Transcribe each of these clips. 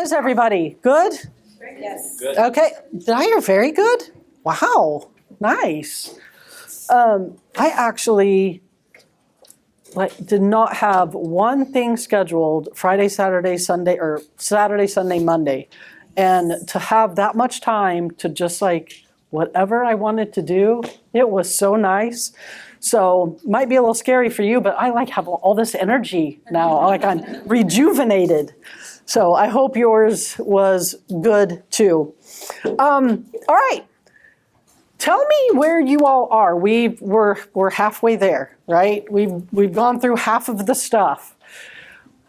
is everybody? Good? Yes. Good. Okay. Did I hear very good? Wow. Nice. I actually did not have one thing scheduled Friday, Saturday, Sunday, or Saturday, Sunday, Monday. And to have that much time to just whatever I wanted to do, it was so nice. So might be a little scary for you, but I have all this energy now. I'm rejuvenated. So I hope yours was good too. All right. Tell me where you all are. We're halfway there, right? We've gone through half of the stuff.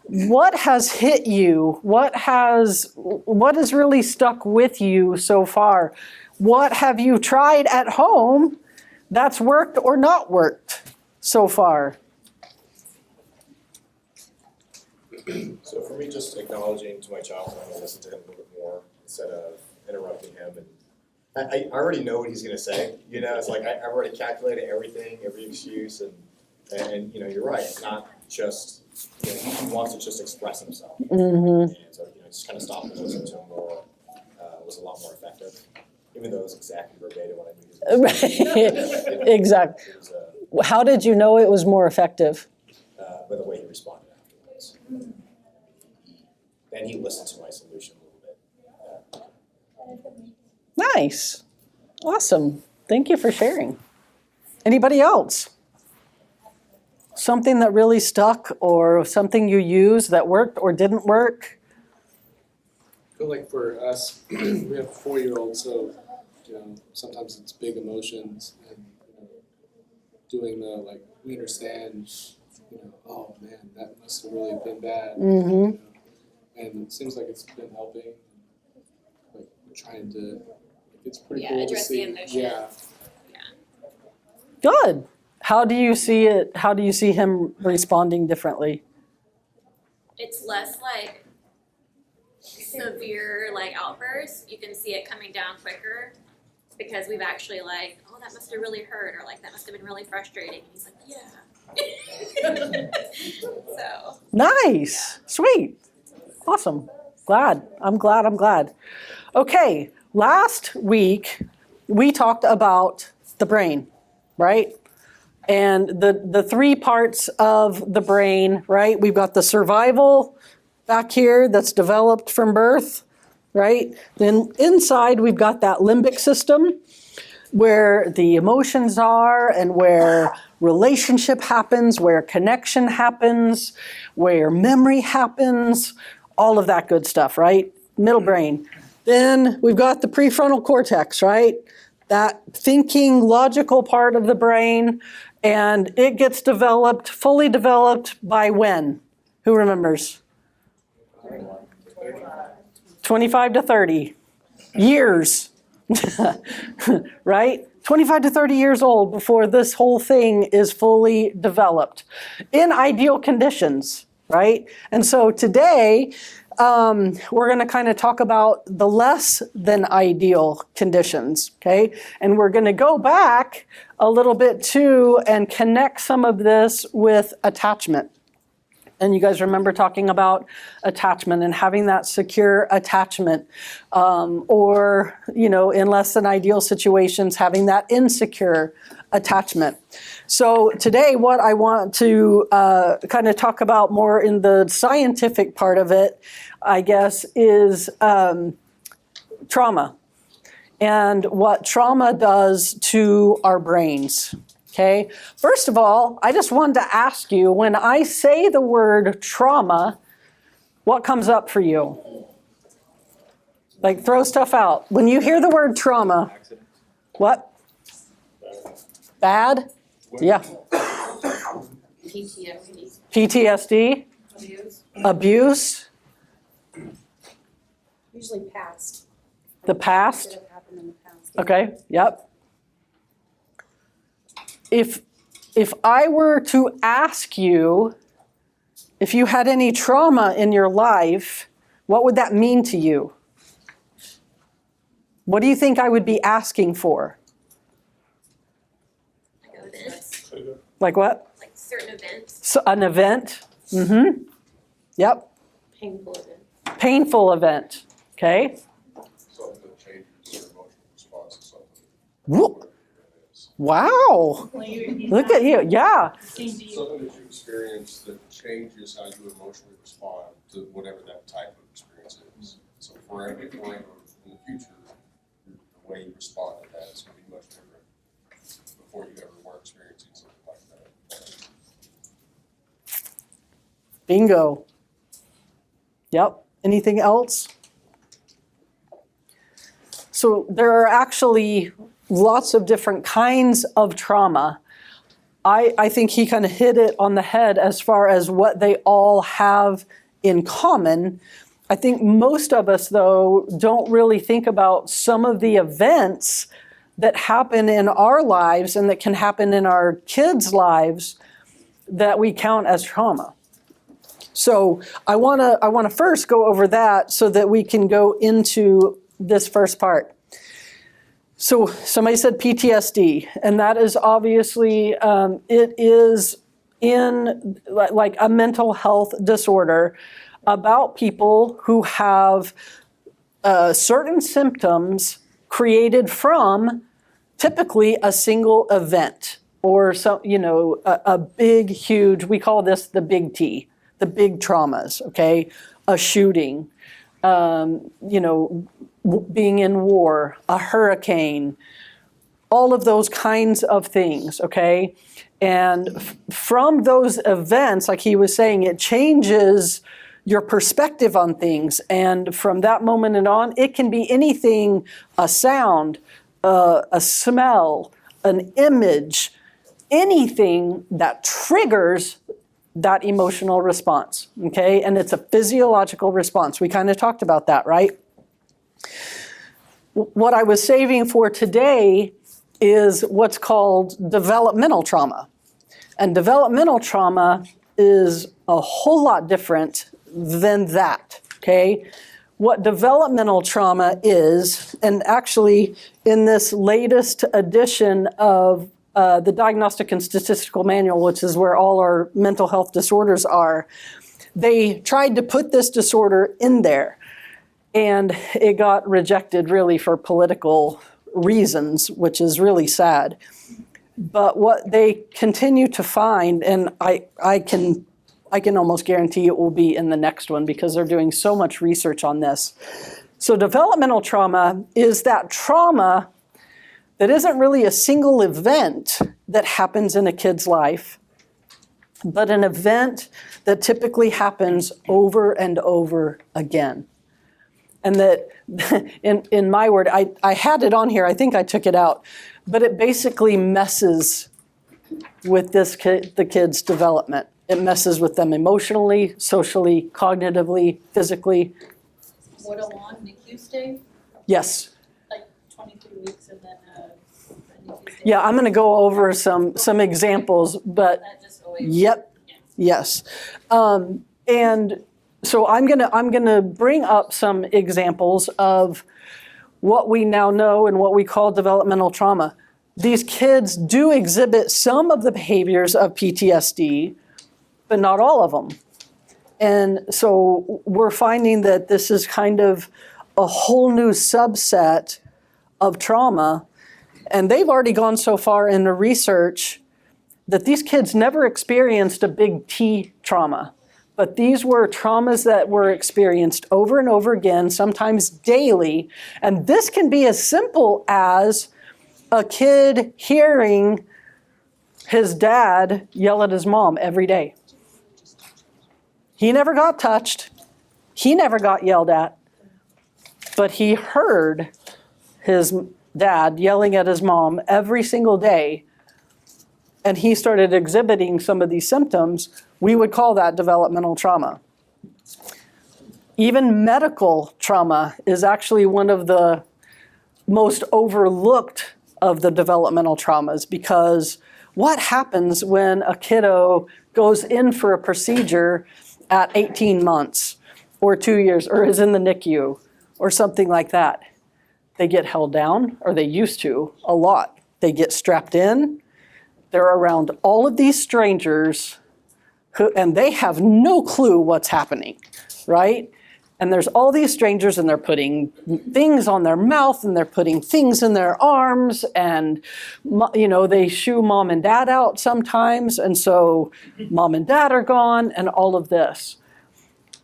What has hit you? What has really stuck with you so far? What have you tried at home that's worked or not worked so far? So for me, just acknowledging to my child, I'm gonna listen to him a little bit more instead of interrupting him. And I already know what he's gonna say. It's like I've already calculated everything, every excuse, and you're right. It's not just he wants to just express himself. And so just kind of stopping and listening to him more was a lot more effective. Even though it was exactly verbatim what I knew he was gonna say. Exactly. How did you know it was more effective? By the way he responded afterwards. Then he listened to my solution a little bit. Nice. Awesome. Thank you for sharing. Anybody else? Something that really stuck or something you used that worked or didn't work? I feel like for us, we have a 4-year-old, so sometimes it's big emotions and doing the we understand, oh man, that must have really been bad. And it seems like it's been helping. Trying to, it's pretty cool to address see. the emotions. Yeah. Good. How do you see it? How do you see him responding differently? It's less severe outbursts. You can see it coming down quicker because we've actually oh, that must have really hurt, or that must have been really frustrating. And he's like, yeah. So. Nice. Sweet. Awesome. I'm glad. Okay, last week we talked about the brain, right? And the 3 parts of the brain, right? We've got the survival back here that's developed from birth, right? Then inside we've got that limbic system where the emotions are and where relationship happens, where connection happens, where memory happens, all of that good stuff, right? Middle brain. Then we've got the prefrontal cortex, right? That thinking, logical part of the brain, and it gets fully developed by when? Who remembers? 25 to 30 years, right? 25 to 30 years old before this whole thing is fully developed in ideal conditions, right? And so today, we're going to kind of talk about the less than ideal conditions, okay? And we're going to go back a little bit too and connect some of this with attachment. And you guys remember talking about attachment and having that secure attachment, or, in less than ideal situations, having that insecure attachment. So today what I want to kind of talk about more in the scientific part of it, I guess, is trauma and what trauma does to our brains. Okay. First of all, I just wanted to ask you, when I say the word trauma, what comes up for you? Throw stuff out. When you hear the word trauma, what? Bad? Yeah. PTSD. PTSD? Abuse? Usually past. The past? That have happened in the past. Okay, yep. If I were to ask you if you had any trauma in your life, what would that mean to you? What do you think I would be asking for? Events. Like what? Certain events. So, an event? Mm-hmm. Yep. Painful events. painful event, okay? Something that changes your emotional response to something. Whoop. Wow, look at you, yeah. Something that you experience that changes how you emotionally respond to whatever that type of experience is. So forever in the future, the way you respond to that is going to be much different before you ever were experiencing something like that. Bingo. Yep, anything else? So there are actually lots of different kinds of trauma. I think he kind of hit it on the head as far as what they all have in common. I think most of us, though, don't really think about some of the events that happen in our lives and that can happen in our kids' lives that we count as trauma. So I want to first go over that so that we can go into this first part. So somebody said PTSD, and that is obviously, it is in like a mental health disorder about people who have certain symptoms created from typically a single event or some, a big, huge, we call this the big T, the big traumas, okay? A shooting, being in war, a hurricane, all of those kinds of things, okay? And from those events, like he was saying, it changes your perspective on things. And from that moment and on, it can be anything, a sound, a smell, an image, anything that triggers that emotional response, okay? And it's a physiological response. We kind of talked about that, right? What I was saving for today is what's called developmental trauma. And developmental trauma is a whole lot different than that, okay? What developmental trauma is, and actually in this latest edition of the Diagnostic and Statistical Manual, which is where all our mental health disorders are, they tried to put this disorder in there. And it got rejected really for political reasons, which is really sad. But what they continue to find, and I can almost guarantee it will be in the next one because they're doing so much research on this. So developmental trauma is that trauma that isn't really a single event that happens in a kid's life, but an event that typically happens over and over again. And that, in my word, I had it on here, I think I took it out, but it basically messes with the kid's development. It messes with them emotionally, socially, cognitively, physically. What a long NICU stay, Yes. like 23 weeks and then a NICU stay. Yeah, I'm going to go over some examples, but That just always. yep, yes. And so I'm gonna bring up some examples of what we now know and what we call developmental trauma. These kids do exhibit some of the behaviors of PTSD, but not all of them. And so we're finding that this is kind of a whole new subset of trauma. And they've already gone so far in the research that these kids never experienced a big T trauma. But these were traumas that were experienced over and over again, sometimes daily. And this can be as simple as a kid hearing his dad yell at his mom every day. He never got touched. He never got yelled at. But he heard his dad yelling at his mom every single day. And he started exhibiting some of these symptoms. We would call that developmental trauma. Even medical trauma is actually one of the most overlooked of the developmental traumas, because what happens when a kiddo goes in for a procedure at 18 months or 2 years or is in the NICU or something like that? They get held down, or they used to a lot. They get strapped in. They're around all of these strangers and they have no clue what's happening, right? And there's all these strangers and they're putting things on their mouth and they're putting things in their arms and, they shoo mom and dad out sometimes. And so mom and dad are gone and all of this.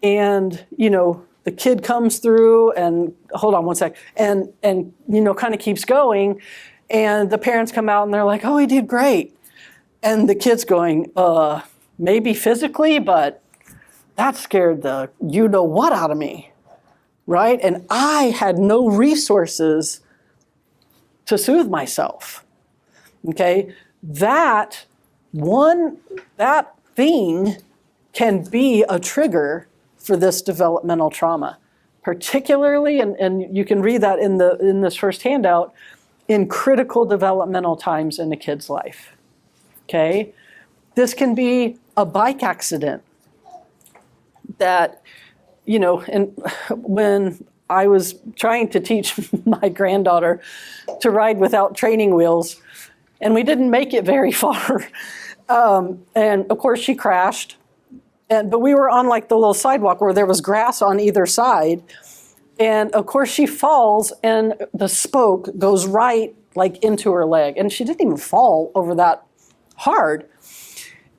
And, the kid comes through and hold on one sec and kind of keeps going. And the parents come out and they're like, oh, he did great. And the kid's going, maybe physically, but that scared the you-know-what out of me, right? And I had no resources to soothe myself, okay? That thing can be a trigger for this developmental trauma, particularly, and you can read that in this first handout, in critical developmental times in a kid's life, okay? This can be a bike accident that, and when I was trying to teach my granddaughter to ride without training wheels, and we didn't make it very far, and of course she crashed, but we were on like the little sidewalk where there was grass on either side, and of course she falls and the spoke goes right like into her leg, and she didn't even fall over that hard.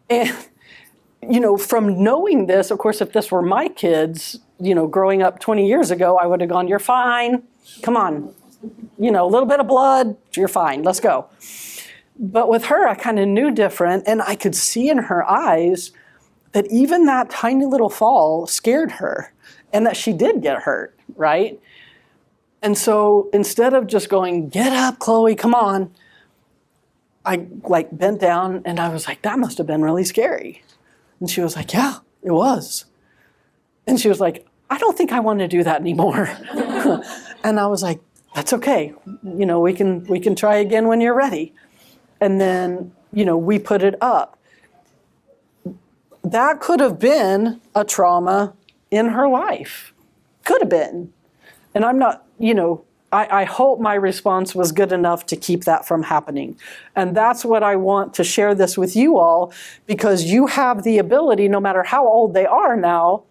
And from knowing this, of course, if this were my kids, growing up 20 years ago, I would have gone, you're fine, come on, a little bit of blood, you're fine, let's go. But with her, I kind of knew different, and I could see in her eyes that even that tiny little fall scared her, and that she did get hurt, right? And so instead of just going, get up, Chloe, come on, I bent down and I was like, that must have been really scary. And she was like, yeah, it was. And she was like, I don't think I want to do that anymore. And I was like, that's okay. We can try again when you're ready. And then, we put it up. That could have been a trauma in her life. Could have been. And I'm not, I hope my response was good enough to keep that from happening. And that's what I want to share this with you all, because you have the ability, no matter how old they are now,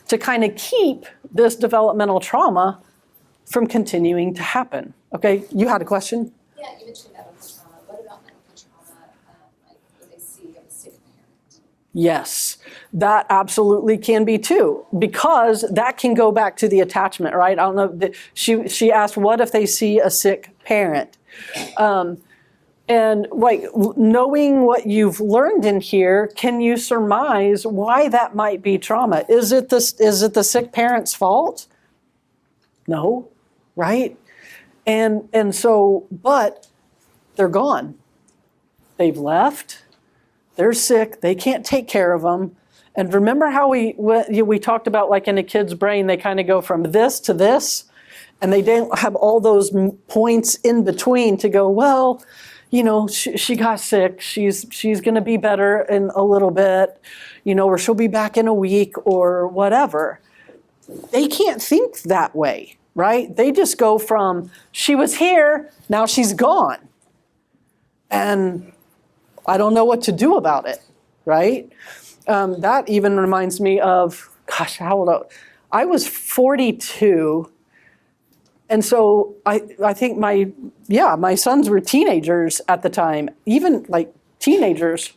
to kind of keep this developmental trauma from continuing to happen. Okay, you had a question? Yeah, you mentioned medical trauma. What about medical trauma, like what they see of a sick parent? Yes, that absolutely can be too, because that can go back to the attachment, right? I don't know. She asked, what if they see a sick parent? And knowing what you've learned in here, can you surmise why that might be trauma? Is it the sick parent's fault? No, right? And so, but they're gone. They've left. They're sick. They can't take care of them. And remember how we talked about, like in a kid's brain, they kind of go from this to this, and they don't have all those points in between to go, well, she got sick. She's going to be better in a little bit, or she'll be back in a week or whatever. They can't think that way, right? They just go from, she was here, now she's gone. And I don't know what to do about it, right? That even reminds me of, gosh, how old I was 42. And so I think my sons were teenagers at the time, even like teenagers.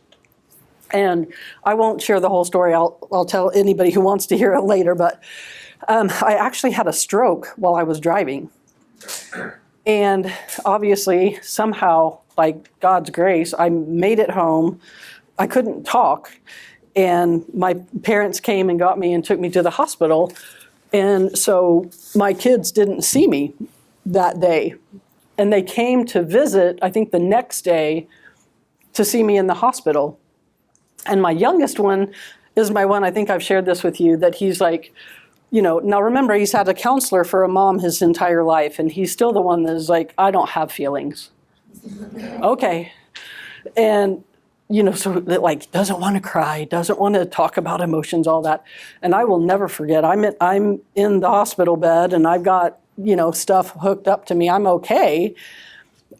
And I won't share the whole story. I'll tell anybody who wants to hear it later. But I actually had a stroke while I was driving. And obviously, somehow, by God's grace, I made it home. I couldn't talk. And my parents came and got me and took me to the hospital. And so my kids didn't see me that day. And they came to visit, I think the next day, to see me in the hospital. And my youngest one is my one, I think I've shared this with you, that he's like, now remember, he's had a counselor for a mom his entire life, and he's still the one that is like, I don't have feelings. Okay. And so that doesn't want to cry, doesn't want to talk about emotions, all that. And I will never forget, I'm in the hospital bed and I've got, stuff hooked up to me. I'm okay.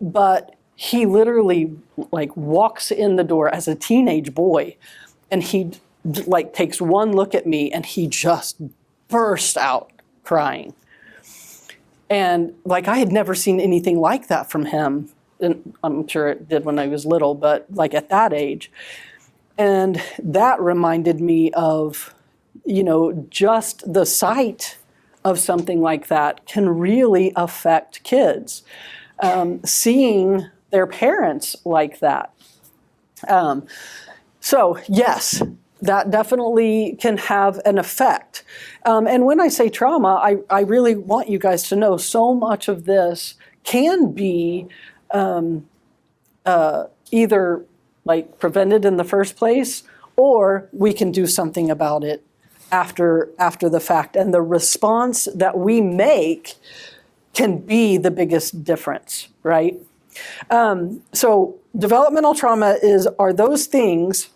But he literally walks in the door as a teenage boy, and he takes one look at me and he just burst out crying. And like I had never seen anything like that from him. And I'm sure it did when I was little, but like at that age. And that reminded me of, just the sight of something like that can really affect kids. Seeing their parents like that. So yes, that definitely can have an effect. And when I say trauma, I really want you guys to know so much of this can be either like prevented in the first place, or we can do something about it after the fact. And the response that we make can be the biggest difference, right? So developmental trauma are those things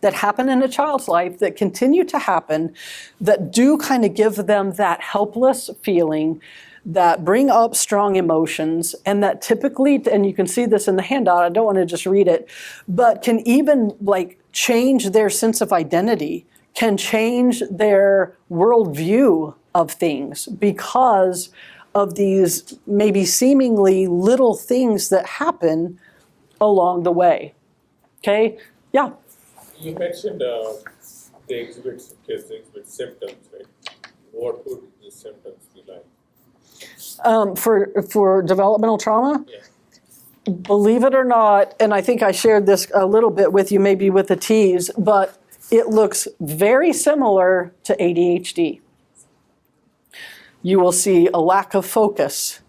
that happen in a child's life that continue to happen, that do kind of give them that helpless feeling, that bring up strong emotions, and that typically, and you can see this in the handout, I don't want to just read it, but can even like change their sense of identity, can change their worldview of things because of these maybe seemingly little things that happen along the way. Okay? Yeah. You mentioned kids exhibit symptoms, right? What would the symptoms be like? For developmental trauma? Yeah. Believe it or not, and I think I shared this a little bit with you, maybe with the T's, but it looks very similar to ADHD. You will see a lack of focus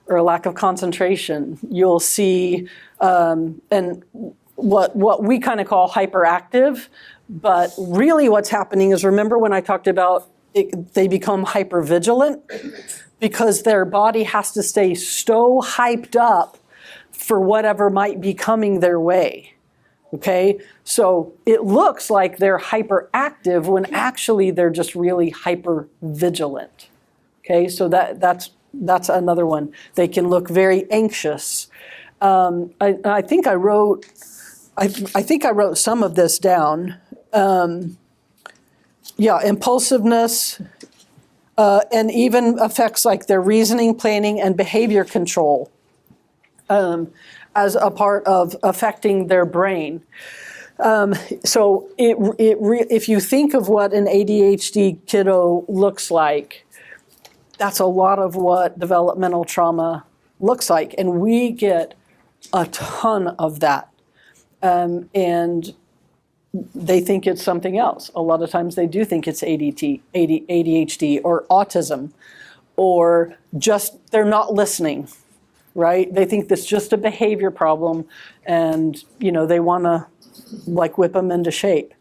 or a lack of concentration. You'll see, and what we kind of call hyperactive, but really what's happening is, remember when I talked about they become hypervigilant because their body has to stay so hyped up for whatever might be coming their way. Okay, so it looks like they're hyperactive when actually they're just really hypervigilant. Okay, so that's another one. They can look very anxious. I think I wrote some of this down. Impulsiveness, and even affects like their reasoning, planning, and behavior control as a part of affecting their brain. So if you think of what an ADHD kiddo looks like, that's a lot of what developmental trauma looks like. And we get a ton of that. And they think it's something else. A lot of times they do think it's ADHD or autism, or just they're not listening, right? They think that's just a behavior problem, and they want to like whip them into shape.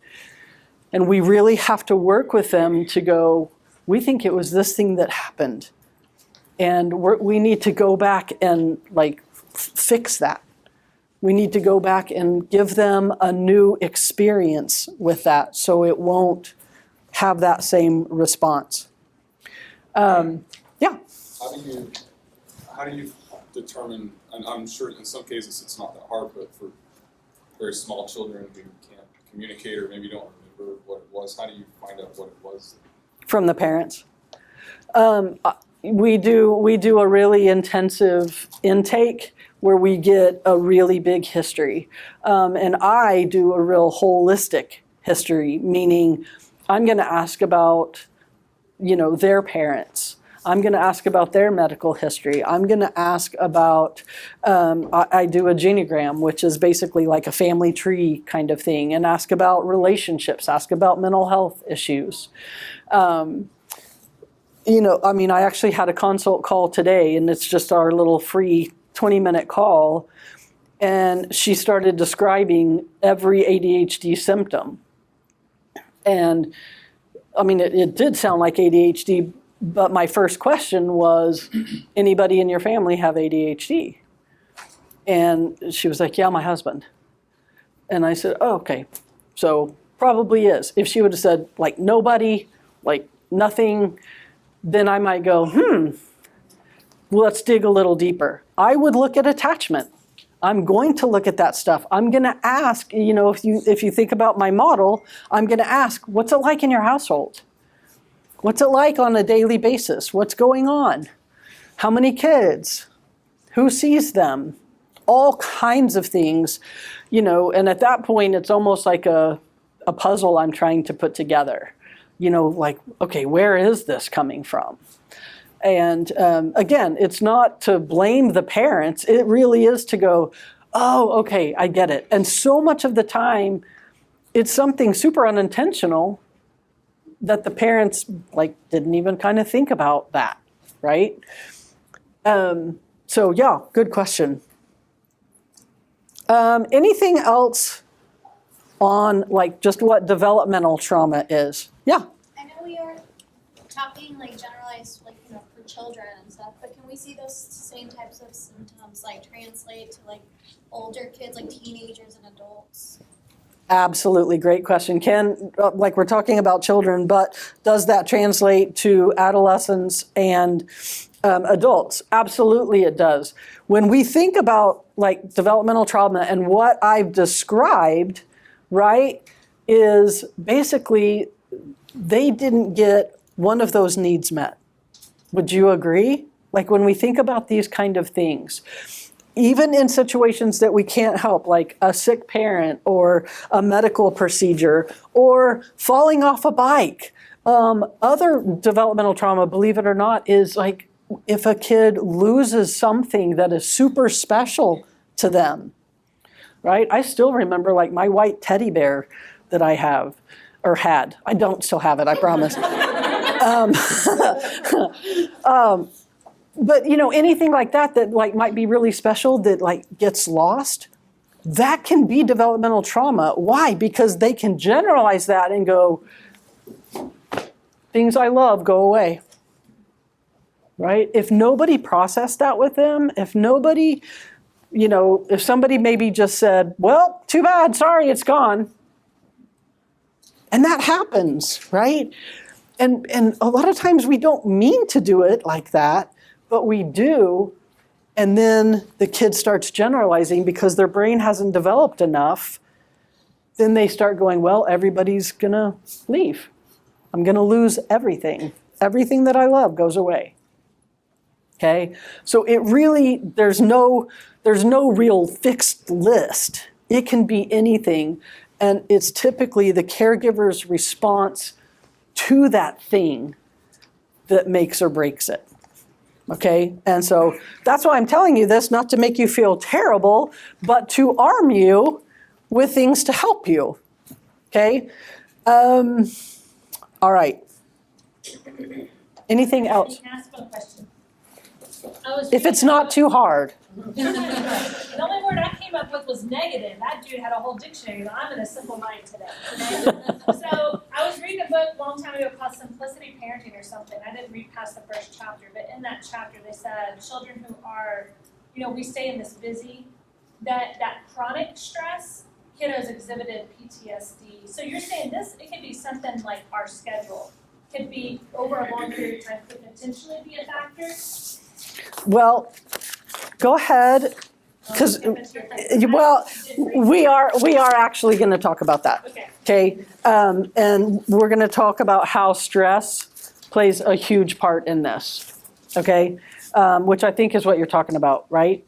And we really have to work with them to go, we think it was this thing that happened, and we need to go back and like fix that. We need to go back and give them a new experience with that so it won't have that same response. Yeah. How do you determine, and I'm sure in some cases it's not that hard, but for very small children who can't communicate or maybe don't remember what it was, how do you find out what it was? From the parents. We do a really intensive intake where we get a really big history. And I do a real holistic history, meaning I'm going to ask about, their parents. I'm going to ask about their medical history. I'm going to ask about, I do a genogram, which is basically like a family tree kind of thing, and ask about relationships, ask about mental health issues. I actually had a consult call today, and it's just our little free 20-minute call, and she started describing every ADHD symptom. And it did sound like ADHD, but my first question was, anybody in your family have ADHD? And she was like, yeah, my husband. And I said, oh, okay, so probably is. If she would have said, like, nobody, like, nothing, then I might go, let's dig a little deeper. I would look at attachment. I'm going to look at that stuff. I'm going to ask, if you think about my model, I'm going to ask, what's it like in your household? What's it like on a daily basis? What's going on? How many kids? Who sees them? All kinds of things, and at that point, it's almost like a puzzle I'm trying to put together. Like, okay, where is this coming from? And again, it's not to blame the parents. It really is to go, oh, okay, I get it. And so much of the time, it's something super unintentional that the parents didn't even kind of think about that, right? So yeah, good question. Anything else on just what developmental trauma is? Yeah. I know we are talking generalized for children and stuff, but can we see those same types of symptoms translate to older kids, teenagers and adults? Absolutely, great question. We're talking about children, but does that translate to adolescents and adults? Absolutely it does. When we think about developmental trauma and what I've described, right, is basically they didn't get one of those needs met. Would you agree? When we think about these kind of things, even in situations that we can't help, like a sick parent or a medical procedure or falling off a bike, other developmental trauma, believe it or not, is if a kid loses something that is super special to them, right? I still remember my white teddy bear that I have, or had. I don't still have it, I promise. But anything like that might be really special that gets lost, that can be developmental trauma. Why? Because they can generalize that and go, things I love go away. Right? If nobody processed that with them, if nobody, if somebody maybe just said, well, too bad, sorry, it's gone. And that happens, right? And a lot of times we don't mean to do it like that, but we do. And then the kid starts generalizing because their brain hasn't developed enough. Then they start going, well, everybody's going to leave. I'm going to lose everything. Everything that I love goes away. Okay? So it really, there's no real fixed list. It can be anything. And it's typically the caregiver's response to that thing that makes or breaks it. Okay? And so that's why I'm telling you this, not to make you feel terrible, but to arm you with things to help you. Okay? All right. Anything else? Can I ask one question? If it's not too hard. The only word I came up with was negative. That dude had a whole dictionary. I'm in a simple mind today. Okay? So I was reading a book a long time ago called Simplicity Parenting or something. I didn't read past the first chapter, but in that chapter they said children who are, we stay in this busy, that chronic stress, kiddos exhibited PTSD. So you're saying this, it could be something like our schedule. Could be over a long period of time, could potentially be a factor. Well, go ahead, because we are actually going to talk about that. Okay, and we're going to talk about how stress plays a huge part in this. Okay, which I think is what you're talking about, right?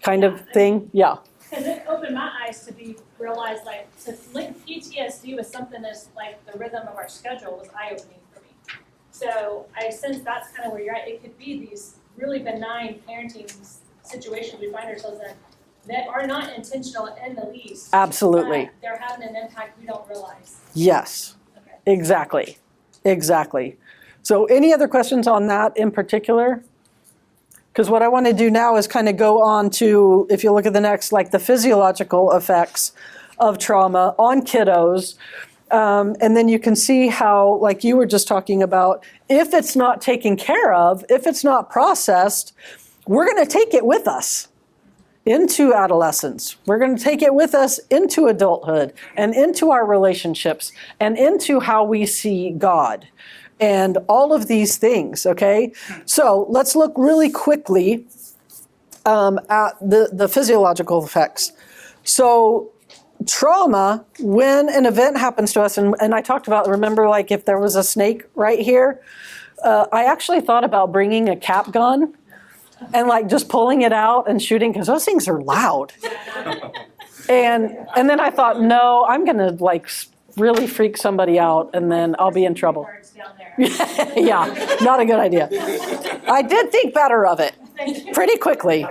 Kind of thing, yeah. Because it opened my eyes to realize to link PTSD with something that's the rhythm of our schedule was eye-opening for me. So I sense that's kind of where you're at. It could be these really benign parenting situations we find ourselves in that are not intentional in the least. Absolutely. But they're having an impact we don't realize. Yes, Okay. exactly. So any other questions on that in particular? Because what I want to do now is kind of go on to, if you look at the next, the physiological effects of trauma on kiddos. And then you can see how, like you were just talking about, if it's not taken care of, if it's not processed, we're going to take it with us into adolescence. We're going to take it with us into adulthood and into our relationships and into how we see God and all of these things, okay? So let's look really quickly at the physiological effects. So trauma, when an event happens to us, and I talked about, remember, like if there was a snake right here, I actually thought about bringing a cap gun and like just pulling it out and shooting, because those things are loud. And then I thought, no, I'm gonna like really freak somebody out, and then I'll be in trouble. Yeah, not a good idea. I did think better of it pretty quickly.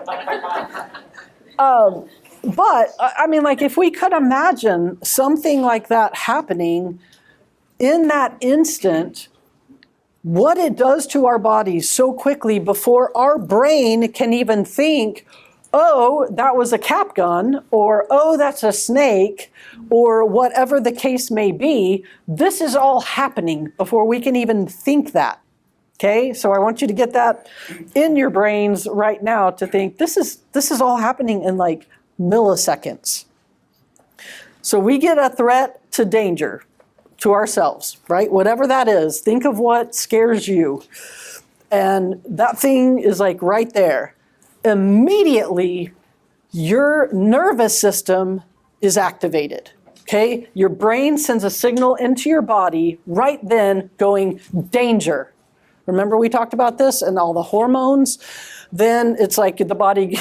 But I mean, like if we could imagine something like that happening in that instant, what it does to our bodies so quickly before our brain can even think, oh, that was a cap gun, or oh, that's a snake, or whatever the case may be. This is all happening before we can even think that. Okay, so I want you to get that in your brains right now to think this is all happening in like milliseconds. So we get a threat to danger to ourselves, right? Whatever that is, think of what scares you. And that thing is like right there. Immediately, your nervous system is activated. Okay? Your brain sends a signal into your body right then going, danger. Remember we talked about this and all the hormones? Then it's like the body,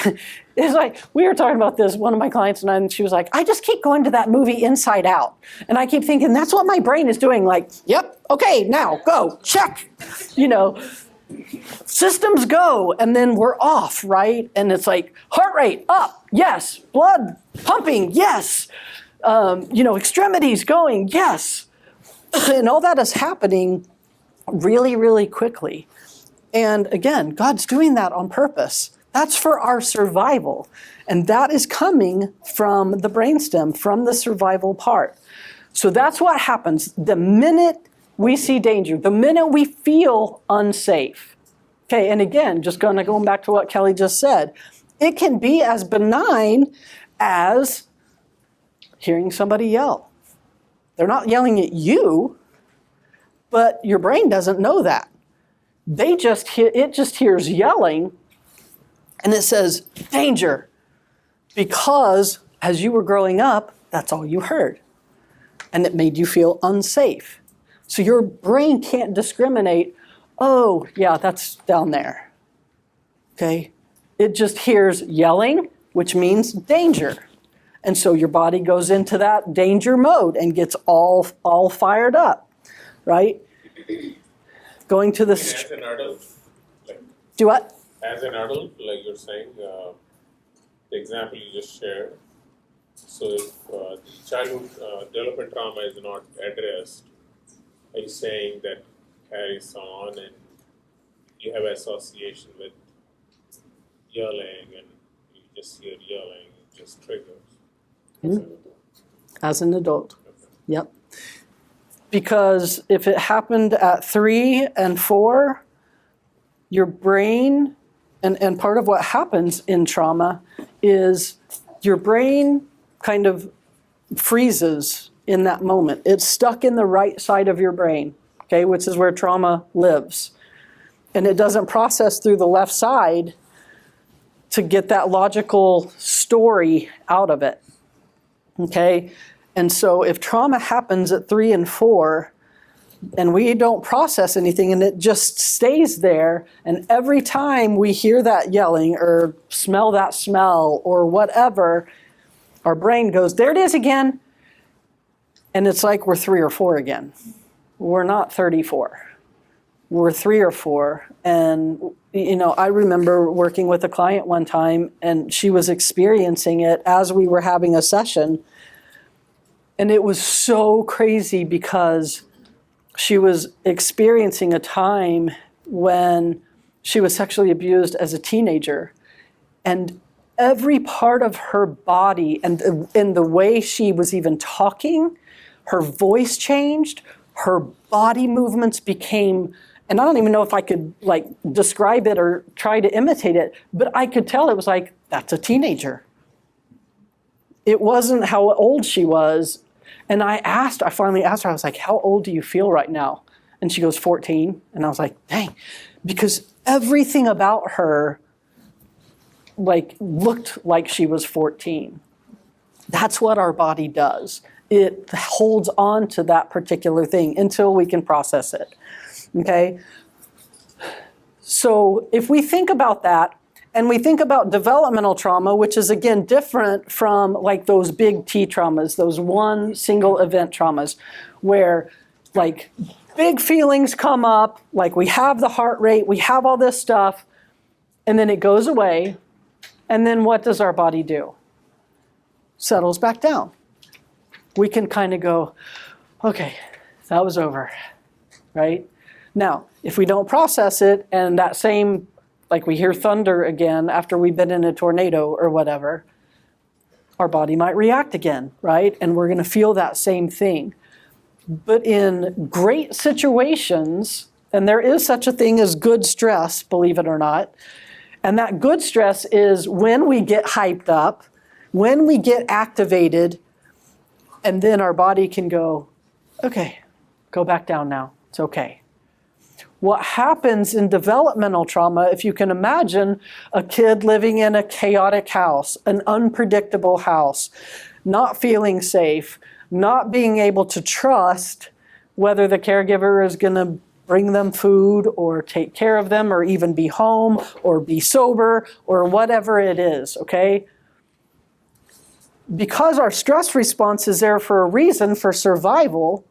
it's like, we were talking about this, one of my clients and I, and she was like, I just keep going to that movie Inside Out. And I keep thinking, that's what my brain is doing. Like, yep, okay, now, go, check. You know, systems go, and then we're off, right? And it's like, heart rate up, yes. Blood pumping, yes. You know, extremities going, yes. And all that is happening really, really quickly. And again, God's doing that on purpose. That's for our survival. And that is coming from the brainstem, from the survival part. So that's what happens the minute we see danger, the minute we feel unsafe. Okay, and again, just going back to what Kelly just said, it can be as benign as hearing somebody yell. They're not yelling at you, but your brain doesn't know that. It just hears yelling, and it says, danger, because as you were growing up, that's all you heard, and it made you feel unsafe. So your brain can't discriminate, oh, yeah, that's down there, okay? It just hears yelling, which means danger. And so your body goes into that danger mode and gets all fired up, right? Going to the... As an adult, like, do what? as an adult, like you're saying, the example you just shared, so if childhood development trauma is not addressed, are you saying that carries on and you have association with yelling and you just hear yelling, it just triggers? As an adult, yep. Because if it happened at 3 and 4, your brain, and part of what happens in trauma is your brain kind of freezes in that moment. It's stuck in the right side of your brain, okay, which is where trauma lives. And it doesn't process through the left side to get that logical story out of it, okay? And so if trauma happens at 3 and 4, and we don't process anything and it just stays there, and every time we hear that yelling or smell that smell or whatever, our brain goes, there it is again. And it's like we're 3 or 4 again. We're not 34. We're 3 or 4. And, you know, I remember working with a client one time and she was experiencing it as we were having a session. And it was so crazy because she was experiencing a time when she was sexually abused as a teenager. And every part of her body and in the way she was even talking, her voice changed, her body movements became, and I don't even know if I could like describe it or try to imitate it, but I could tell it was like, that's a teenager. It wasn't how old she was. And I finally asked her, I was like, how old do you feel right now? And she goes, 14. And I was like, dang, because everything about her like looked like she was 14. That's what our body does. It holds on to that particular thing until we can process it, okay? So if we think about that, and we think about developmental trauma, which is again different from like those big T traumas, those one single event traumas, where like big feelings come up, like we have the heart rate, we have all this stuff, and then it goes away, and then what does our body do? Settles back down. We can kind of go, okay, that was over, right? Now, if we don't process it, and that same, like we hear thunder again after we've been in a tornado or whatever, our body might react again, right? And we're going to feel that same thing. But in great situations, and there is such a thing as good stress, believe it or not, and that good stress is when we get hyped up, when we get activated, and then our body can go, okay, go back down now, it's okay. What happens in developmental trauma, if you can imagine a kid living in a chaotic house, an unpredictable house, not feeling safe, not being able to trust whether the caregiver is going to bring them food or take care of them or even be home or be sober or whatever it is, okay? Because our stress response is there for a reason, for survival,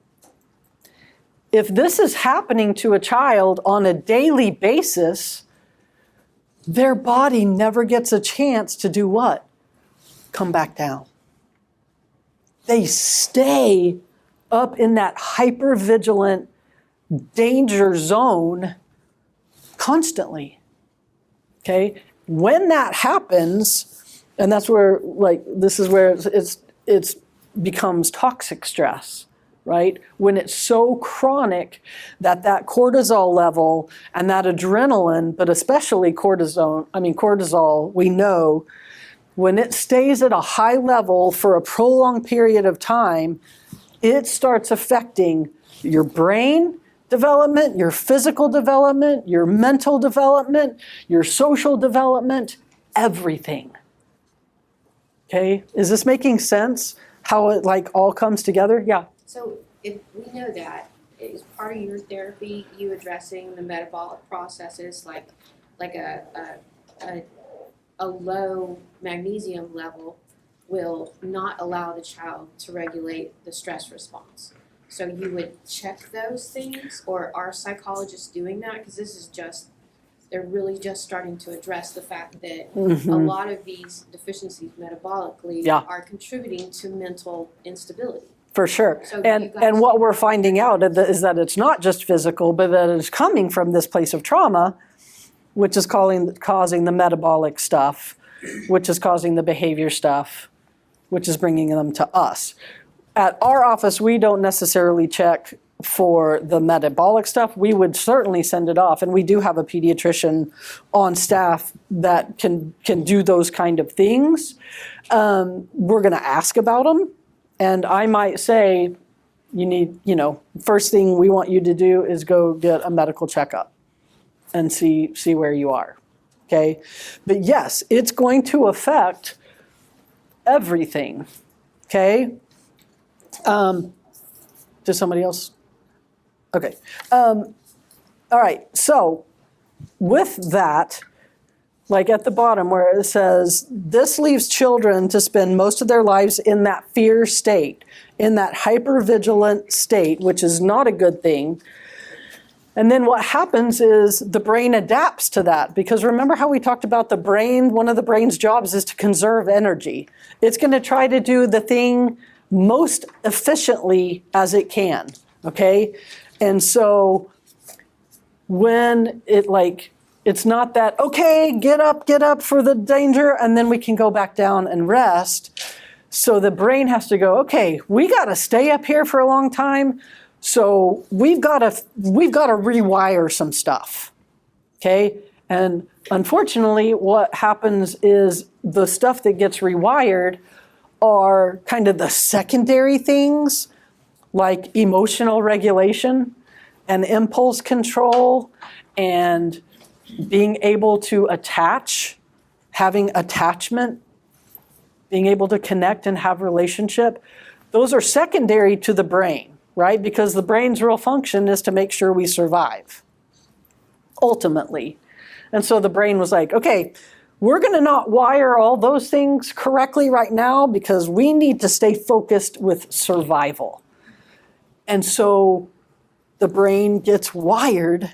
if this is happening to a child on a daily basis, their body never gets a chance to do what? Come back down. They stay up in that hypervigilant danger zone constantly. Okay? When that happens, and that's where, like, this is where it's becomes toxic stress. Right? When it's so chronic that cortisol level and that adrenaline, but especially cortisol, we know, when it stays at a high level for a prolonged period of time, it starts affecting your brain development, your physical development, your mental development, your social development, everything. Okay? Is this making sense? How it like all comes together? Yeah. So if we know that, is part of your therapy you addressing the metabolic processes like a low magnesium level will not allow the child to regulate the stress response. So you would check those things, or are psychologists doing that? Because this is they're really just starting to address the fact that a lot of these deficiencies metabolically are contributing to mental instability. For sure. So and what we're finding out is that it's not just physical, but that it's coming from this place of trauma, which is causing the metabolic stuff, which is causing the behavior stuff, which is bringing them to us. At our office, we don't necessarily check for the metabolic stuff. We would certainly send it off, and we do have a pediatrician on staff that can do those kind of things. We're going to ask about them. And I might say, you need, first thing we want you to do is go get a medical checkup and see where you are, okay? But yes, it's going to affect everything, okay? Does somebody else? Okay. All right, so with that, like at the bottom where it says, this leaves children to spend most of their lives in that fear state, in that hypervigilant state, which is not a good thing. And then what happens is the brain adapts to that. Because remember how we talked about the brain? One of the brain's jobs is to conserve energy. It's going to try to do the thing most efficiently as it can, okay? And so when it's not that, okay, get up for the danger, and then we can go back down and rest. So the brain has to go, okay, we got to stay up here for a long time, so we've got to rewire some stuff, okay? And unfortunately, what happens is the stuff that gets rewired are kind of the secondary things, like emotional regulation and impulse control and being able to attach, having attachment being able to connect and have relationship, those are secondary to the brain, right? Because the brain's real function is to make sure we survive, ultimately. And so the brain was like, okay, we're going to not wire all those things correctly right now because we need to stay focused with survival. And so the brain gets wired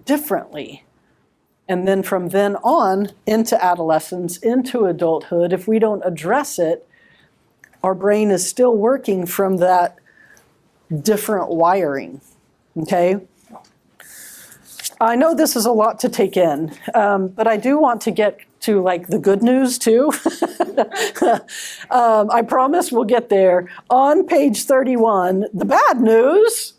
differently. And then from then on into adolescence, into adulthood, if we don't address it, our brain is still working from that different wiring, okay? I know this is a lot to take in, but I do want to get to like the good news too. I promise we'll get there. On page 31, the bad news.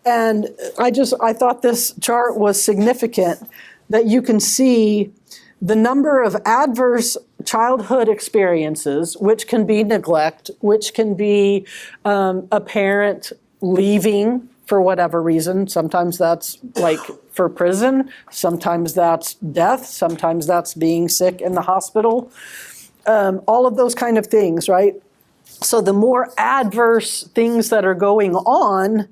And I thought this chart was significant, that you can see the number of adverse childhood experiences, which can be neglect, which can be a parent leaving for whatever reason. Sometimes that's like for prison, sometimes that's death, sometimes that's being sick in the hospital. All of those kind of things, right? So the more adverse things that are going on,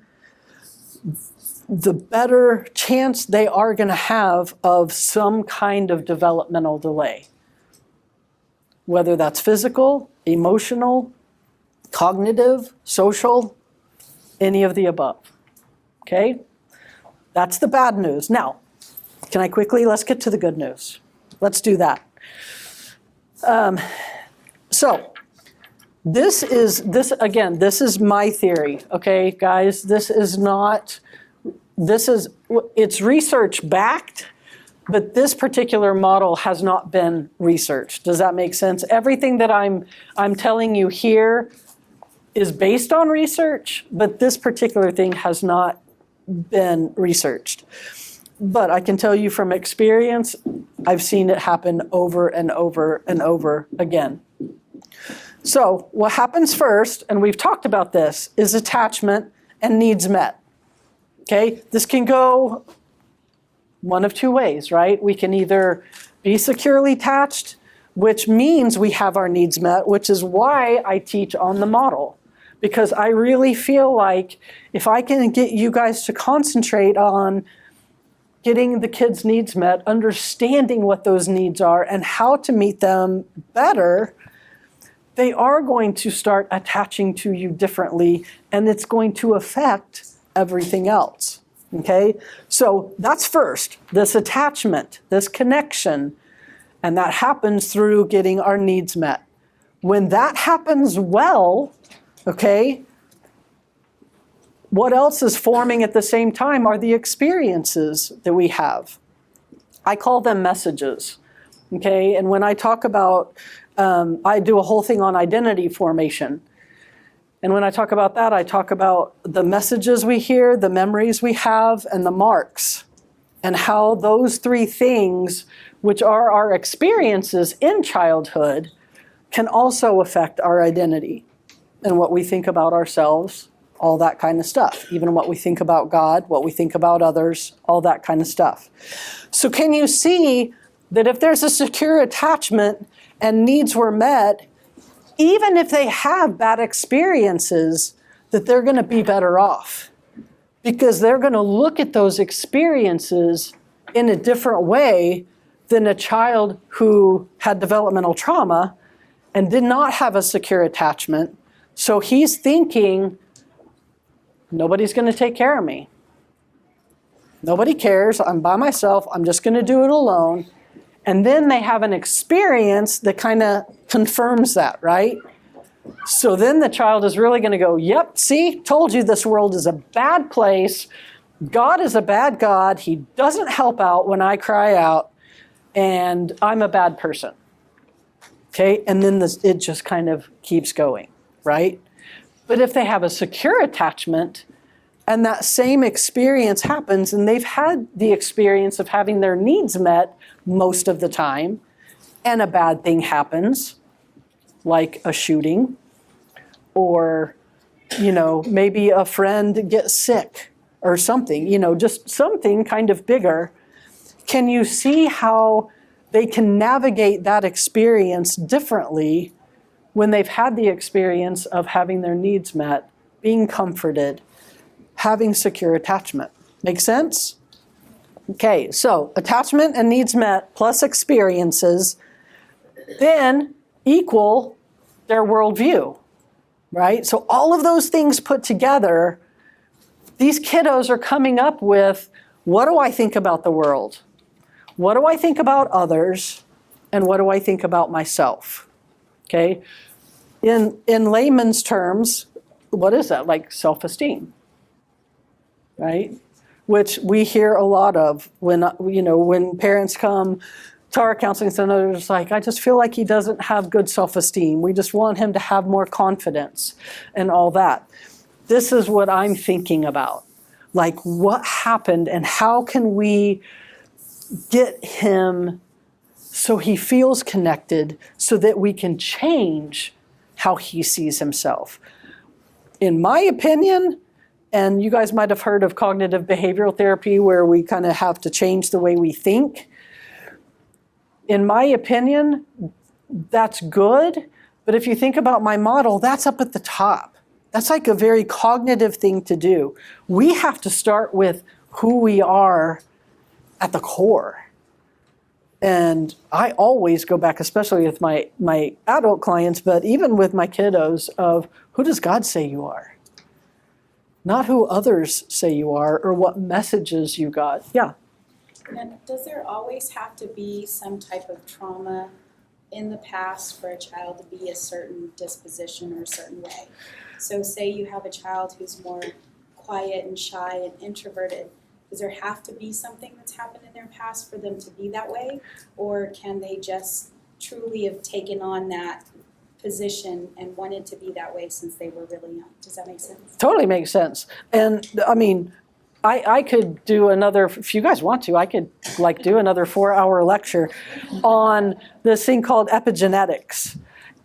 the better chance they are going to have of some kind of developmental delay. Whether that's physical, emotional, cognitive, social, any of the above. Okay? That's the bad news. Now, let's get to the good news. Let's do that. So, this is my theory, okay, guys? It's research backed, but this particular model has not been researched. Does that make sense? Everything that I'm telling you here is based on research, but this particular thing has not been researched. But I can tell you from experience, I've seen it happen over and over and over again. So what happens first, and we've talked about this, is attachment and needs met. Okay, this can go one of two ways, right? We can either be securely attached, which means we have our needs met, which is why I teach on the model. Because I really feel like if I can get you guys to concentrate on getting the kids' needs met, understanding what those needs are and how to meet them better, they are going to start attaching to you differently, and it's going to affect everything else, okay? So that's first, this attachment, this connection, and that happens through getting our needs met. When that happens well, okay, what else is forming at the same time are the experiences that we have. I call them messages, okay? And when I talk about, I do a whole thing on identity formation. And when I talk about that, I talk about the messages we hear, the memories we have, and the marks. And how those three things, which are our experiences in childhood, can also affect our identity and what we think about ourselves, all that kind of stuff. Even what we think about God, what we think about others, all that kind of stuff. So can you see that if there's a secure attachment and needs were met, even if they have bad experiences, that they're going to be better off? Because they're going to look at those experiences in a different way than a child who had developmental trauma and did not have a secure attachment. So he's thinking, nobody's going to take care of me. Nobody cares. I'm by myself. I'm just going to do it alone. And then they have an experience that kind of confirms that, right? So then the child is really going to go, yep, see, told you this world is a bad place. God is a bad God. He doesn't help out when I cry out, and I'm a bad person. Okay, and then it just kind of keeps going, right? But if they have a secure attachment, and that same experience happens, and they've had the experience of having their needs met most of the time, and a bad thing happens, like a shooting, or, maybe a friend gets sick or something, just something kind of bigger. Can you see how they can navigate that experience differently when they've had the experience of having their needs met, being comforted, having secure attachment. Make sense? Okay, so attachment and needs met plus experiences then equal their worldview, right? So all of those things put together, these kiddos are coming up with, what do I think about the world? What do I think about others? And what do I think about myself? Okay? In layman's terms, what is that? Like self-esteem, right? Which we hear a lot of when parents come to our counseling center, it's like, I just feel like he doesn't have good self-esteem. We just want him to have more confidence and all that. This is what I'm thinking about. Like, what happened and how can we get him so he feels connected so that we can change how he sees himself? In my opinion, and you guys might have heard of cognitive behavioral therapy where we kind of have to change the way we think. In my opinion, that's good. But if you think about my model, that's up at the top. That's like a very cognitive thing to do. We have to start with who we are at the core. And I always go back, especially with my adult clients, but even with my kiddos, of who does God say you are? Not who others say you are or what messages you got. Yeah. And does there always have to be some type of trauma in the past for a child to be a certain disposition or a certain way? So say you have a child who's more quiet and shy and introverted. Does there have to be something that's happened in their past for them to be that way? Or can they just truly have taken on that position and wanted to be that way since they were really young? Does that make sense? Totally makes sense. And I mean, I could do another, if you guys want to, I could do another 4-hour lecture on this thing called epigenetics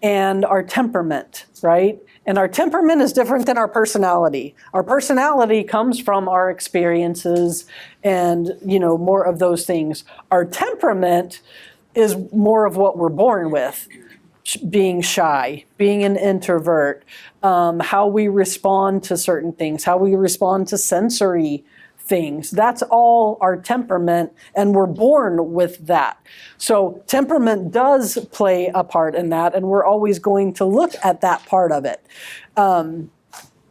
and our temperament, right? And our temperament is different than our personality. Our personality comes from our experiences and, more of those things. Our temperament is more of what we're born with. Being shy, being an introvert, how we respond to certain things, how we respond to sensory things. That's all our temperament, and we're born with that. So temperament does play a part in that, and we're always going to look at that part of it.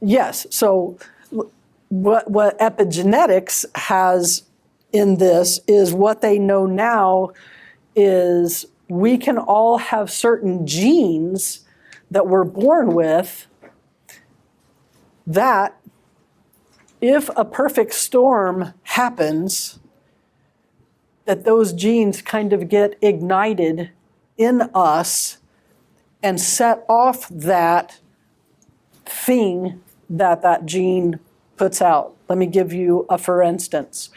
Yes, so what epigenetics has in this is what they know now is we can all have certain genes that we're born with that if a perfect storm happens, that those genes kind of get ignited in us and set off that thing that gene puts out. Let me give you a for instance.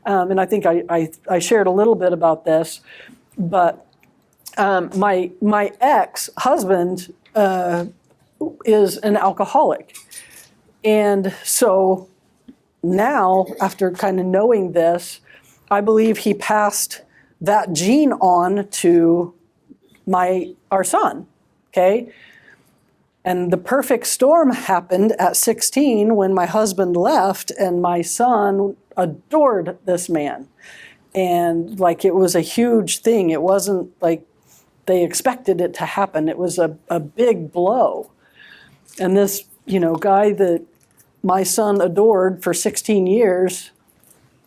And I think I shared a little bit about this, but my ex-husband is an alcoholic. And so now, after kind of knowing this, I believe he passed that gene on to our son, okay? And the perfect storm happened at 16 when my husband left, and my son adored this man. And it was a huge thing. It wasn't like they expected it to happen. It was a big blow. And this, guy that my son adored for 16 years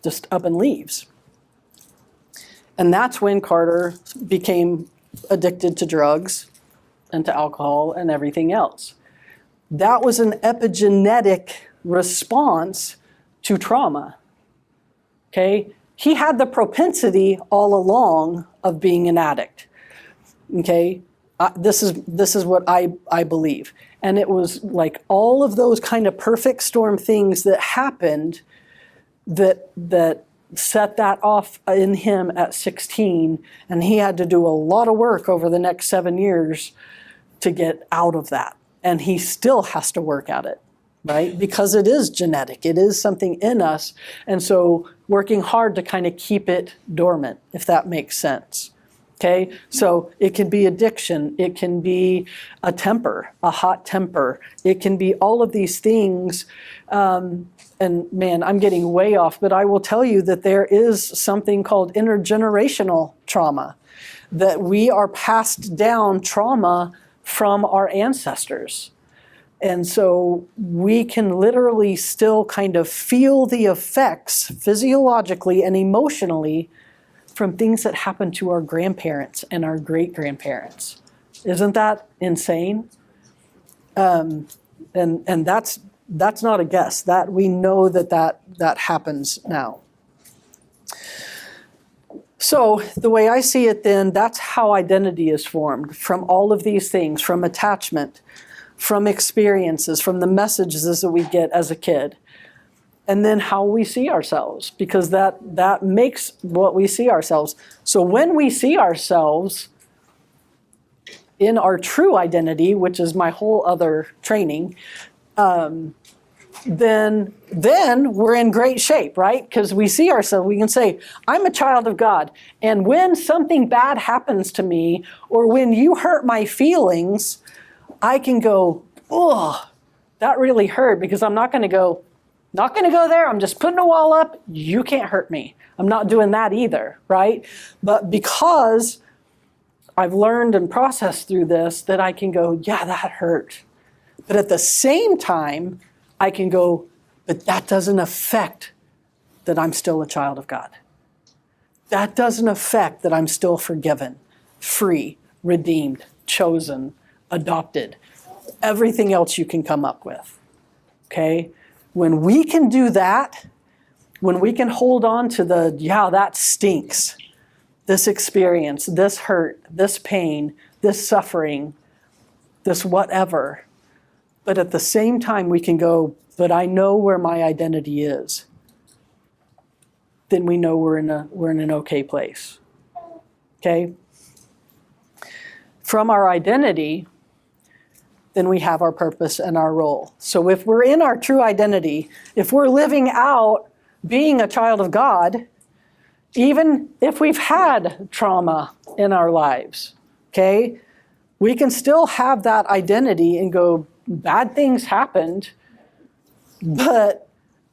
just up and leaves. And that's when Carter became addicted to drugs and to alcohol and everything else. That was an epigenetic response to trauma. Okay? He had the propensity all along of being an addict. Okay? This is what I believe. And it was like all of those kind of perfect storm things that happened that set that off in him at 16, and he had to do a lot of work over the next 7 years to get out of that. And he still has to work at it, right? Because it is genetic. It is something in us. And so working hard to kind of keep it dormant, if that makes sense. Okay, so it can be addiction, it can be a temper, a hot temper, it can be all of these things. And man, I'm getting way off, but I will tell you that there is something called intergenerational trauma, that we are passed down trauma from our ancestors. And so we can literally still kind of feel the effects physiologically and emotionally from things that happened to our grandparents and our great-grandparents. Isn't that insane? And that's not a guess. That we know that happens now. So the way I see it then, that's how identity is formed, from all of these things, from attachment, from experiences, from the messages that we get as a kid. And then how we see ourselves, because that makes what we see ourselves. So when we see ourselves in our true identity, which is my whole other training, then we're in great shape, right? Because we see ourselves, we can say, I'm a child of God. And when something bad happens to me, or when you hurt my feelings, I can go, oh, that really hurt, because I'm not going to go there. I'm just putting a wall up. You can't hurt me. I'm not doing that either, right? But because I've learned and processed through this, that I can go, yeah, that hurt. But at the same time, I can go, but that doesn't affect that I'm still a child of God. That doesn't affect that I'm still forgiven, free, redeemed, chosen, adopted. Everything else you can come up with, okay? When we can do that, when we can hold on to that stinks, this experience, this hurt, this pain, this suffering, this whatever, but at the same time we can go, but I know where my identity is, then we know we're in an okay place, okay? From our identity, then we have our purpose and our role. So if we're in our true identity, if we're living out being a child of God, even if we've had trauma in our lives, okay, we can still have that identity and go, bad things happened, but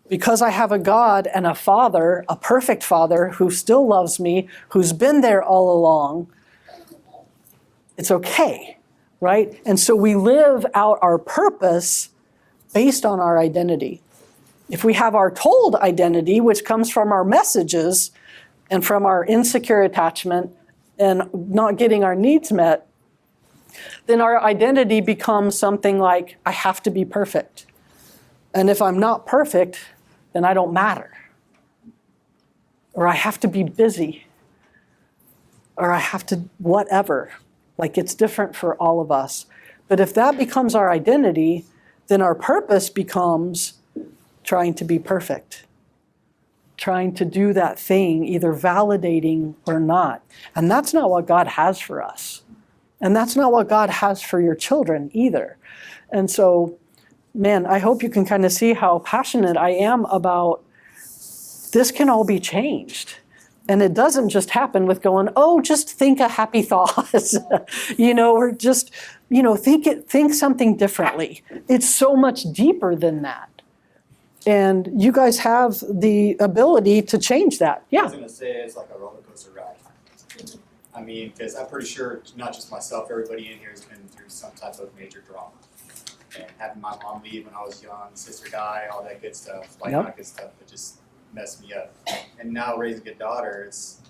because I have a God and a Father, a perfect Father who still loves me, who's been there all along, it's okay. Right? And so we live out our purpose based on our identity. If we have our told identity, which comes from our messages and from our insecure attachment and not getting our needs met, then our identity becomes something like, I have to be perfect. And if I'm not perfect, then I don't matter. Or I have to be busy. Or I have to whatever. Like, it's different for all of us. But if that becomes our identity, then our purpose becomes trying to be perfect. Trying to do that thing, either validating or not. And that's not what God has for us. And that's not what God has for your children either. And so, man, I hope you can kind of see how passionate I am about this can all be changed. And it doesn't just happen with going, oh, just think a happy thought, or just, think something differently. It's so much deeper than that. And you guys have the ability to change that. Yeah. I was going to say it's like a roller coaster ride. I mean, because I'm pretty sure not just myself, everybody in here has been through some type of major drama. And having my mom leave when I was young, sister die, all that good stuff, not good stuff, but just messed me up. And now raising a daughter, it's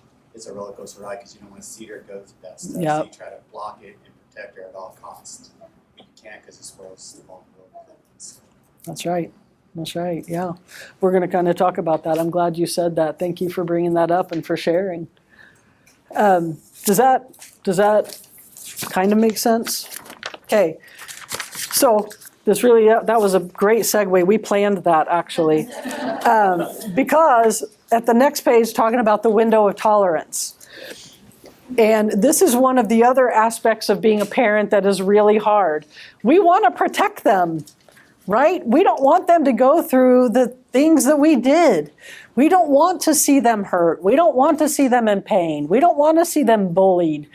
a roller coaster ride because you don't want to see her go through that stuff. Yep. So you try to block it and protect her at all costs. But you can't because it spoils the vulnerability. So. That's right. That's right. Yeah. We're going to kind of talk about that. I'm glad you said that. Thank you for bringing that up and for sharing. Does that kind of make sense? Okay. So that was a great segue. We planned that actually. Because at the next page, talking about the window of tolerance. And this is one of the other aspects of being a parent that is really hard. We want to protect them right? We don't want them to go through the things that we did. We don't want to see them hurt. We don't want to see them in pain. We don't want to see them bullied.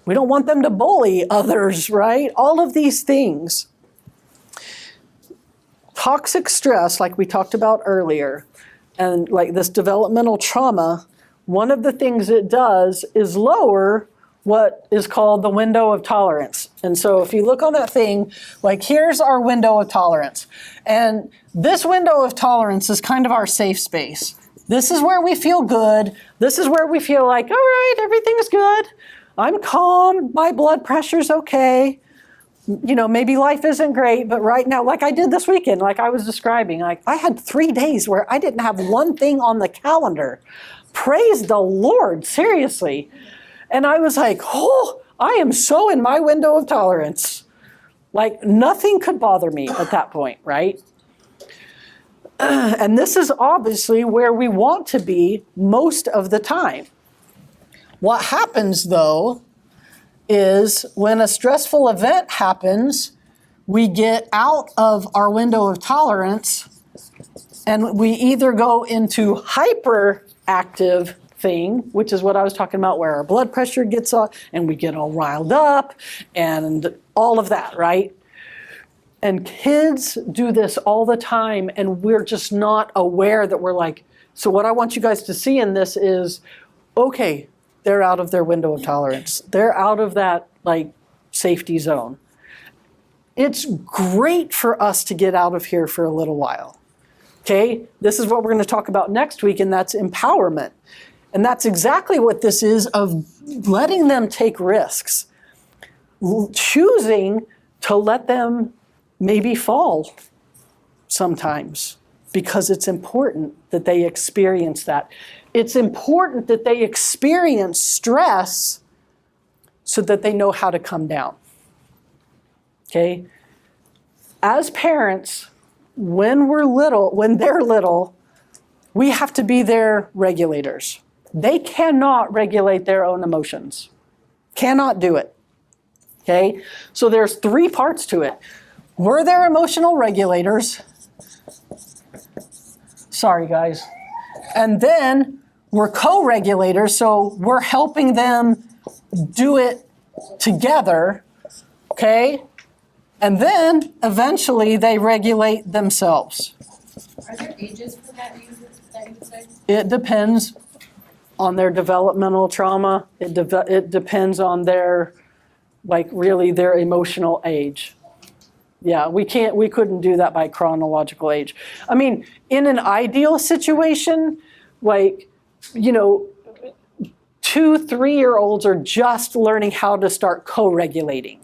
We don't want them to bully others, right? All of these things. Toxic stress, like we talked about earlier, and like this developmental trauma, one of the things it does is lower what is called the window of tolerance. And so if you look on that thing, like here's our window of tolerance. And this window of tolerance is kind of our safe space. This is where we feel good. This is where we feel like, all right, everything's good. I'm calm, my blood pressure's okay. You know, maybe life isn't great, but right now, like I did this weekend, like I was describing, like I had 3 days where I didn't have one thing on the calendar. Praise the Lord, seriously. And I was like, oh, I am so in my window of tolerance. Like nothing could bother me at that point, right? And this is obviously where we want to be most of the time. What happens though is when a stressful event happens, we get out of our window of tolerance and we either go into hyperactive thing, which is what I was talking about, where our blood pressure gets up and we get all riled up and all of that, right? And kids do this all the time and we're just not aware that we're like, so what I want you guys to see in this is, okay, they're out of their window of tolerance. They're out of that like safety zone. It's great for us to get out of here for a little while. Okay, this is what we're going to talk about next week, and that's empowerment. And that's exactly what this is, of letting them take risks. Choosing to let them maybe fall sometimes, because it's important that they experience that. It's important that they experience stress so that they know how to come down. Okay? As parents, when they're little, we have to be their regulators. They cannot regulate their own emotions. Cannot do it. Okay? So there's 3 parts to it. We're their emotional regulators. Sorry, guys. And then we're co-regulators, so we're helping them do it together, okay? And then eventually they regulate themselves. Are there ages for that you would say? It depends on their developmental trauma. It depends on their, like really their emotional age. Yeah, we couldn't do that by chronological age. I mean, in an ideal situation, like, you know, 2-3-year-olds are just learning how to start co-regulating.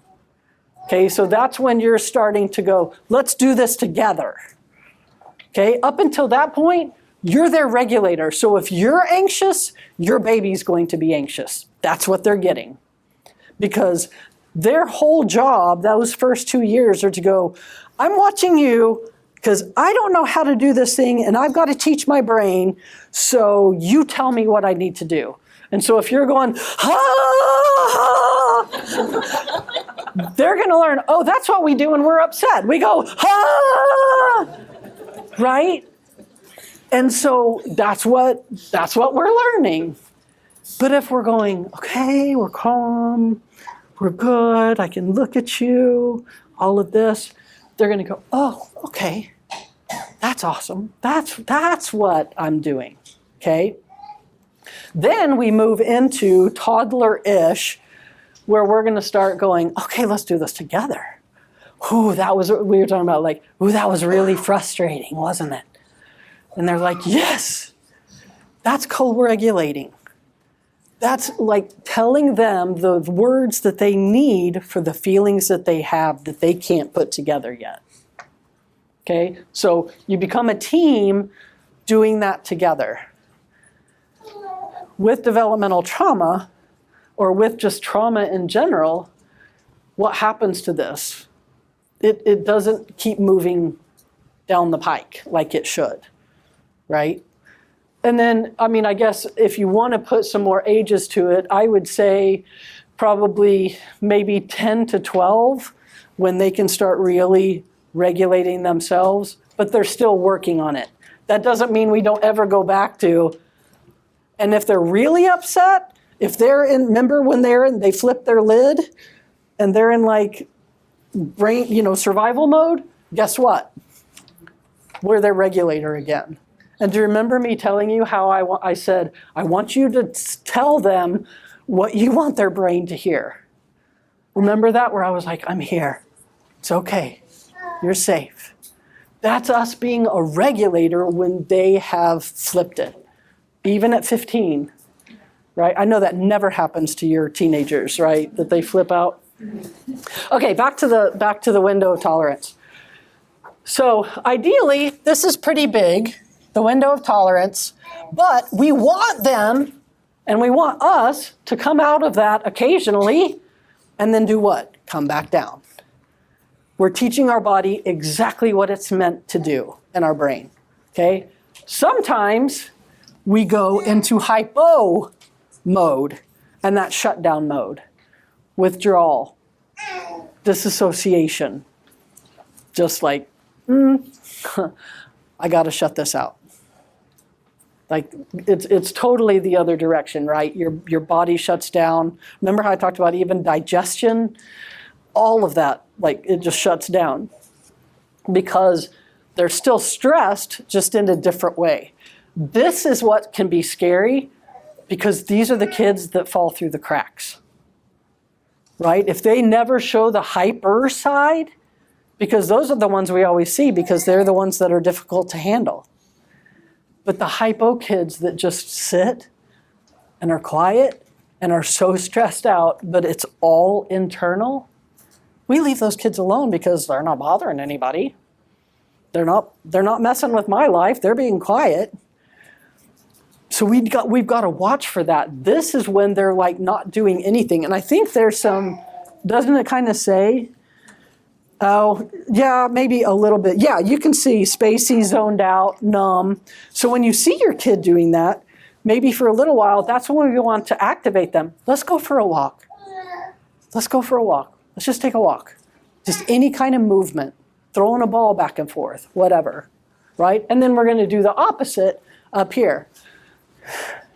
Okay, so that's when you're starting to go, let's do this together. Okay, up until that point, you're their regulator. So if you're anxious, your baby's going to be anxious. That's what they're getting. Because their whole job, those first 2 years, are to go, I'm watching you because I don't know how to do this thing and I've got to teach my brain, so you tell me what I need to do. And so if you're going, ah, they're going to learn, oh, that's what we do when we're upset. We go, ah, right? And so that's what we're learning. But if we're going, okay, we're calm, we're good, I can look at you, all of this, they're going to go, oh, okay, that's awesome. That's what I'm doing, okay? Then we move into toddler-ish, where we're going to start going, okay, let's do this together. Ooh, we were talking about like, ooh, that was really frustrating, wasn't it? And they're like, yes, that's co-regulating. That's like telling them the words that they need for the feelings that they have that they can't put together yet. Okay, so you become a team doing that together. With developmental trauma, or with just trauma in general, what happens to this? It doesn't keep moving down the pike like it should, right? And then, I mean, I guess if you want to put some more ages to it, I would say probably maybe 10 to 12 when they can start really regulating themselves, but they're still working on it. That doesn't mean we don't ever go back to, and if they're really upset, if they're in, remember when they flip their lid and they're in like brain, survival mode, guess what? We're their regulator again. And do you remember me telling you how I said, I want you to tell them what you want their brain to hear? Remember that? Where I was like, I'm here. It's okay. You're safe. That's us being a regulator when they have flipped it. Even at 15, right? I know that never happens to your teenagers, right? That they flip out. Okay, back to the window of tolerance. So ideally, this is pretty big, the window of tolerance, but we want them and we want us to come out of that occasionally and then do what? Come back down. We're teaching our body exactly what it's meant to do in our brain, okay? Sometimes we go into hypo mode, and that's shutdown mode, withdrawal, disassociation, just like, I gotta shut this out. Like it's totally the other direction, right? Your body shuts down. Remember how I talked about even digestion? All of that, like it just shuts down because they're still stressed, just in a different way. This is what can be scary because these are the kids that fall through the cracks, right? If they never show the hyper side, because those are the ones we always see because they're the ones that are difficult to handle. But the hypo kids that just sit and are quiet and are so stressed out, but it's all internal, we leave those kids alone because they're not bothering anybody. They're not messing with my life. They're being quiet. So we've got to watch for that. This is when they're like not doing anything. And I think there's some, doesn't it kind of say, oh, yeah, maybe a little bit. Yeah, you can see spacey, zoned out, numb. So when you see your kid doing that, maybe for a little while, that's when we want to activate them. Let's go for a walk. Let's go for a walk. Let's just take a walk. Just any kind of movement, throwing a ball back and forth, whatever, right? And then we're going to do the opposite up here.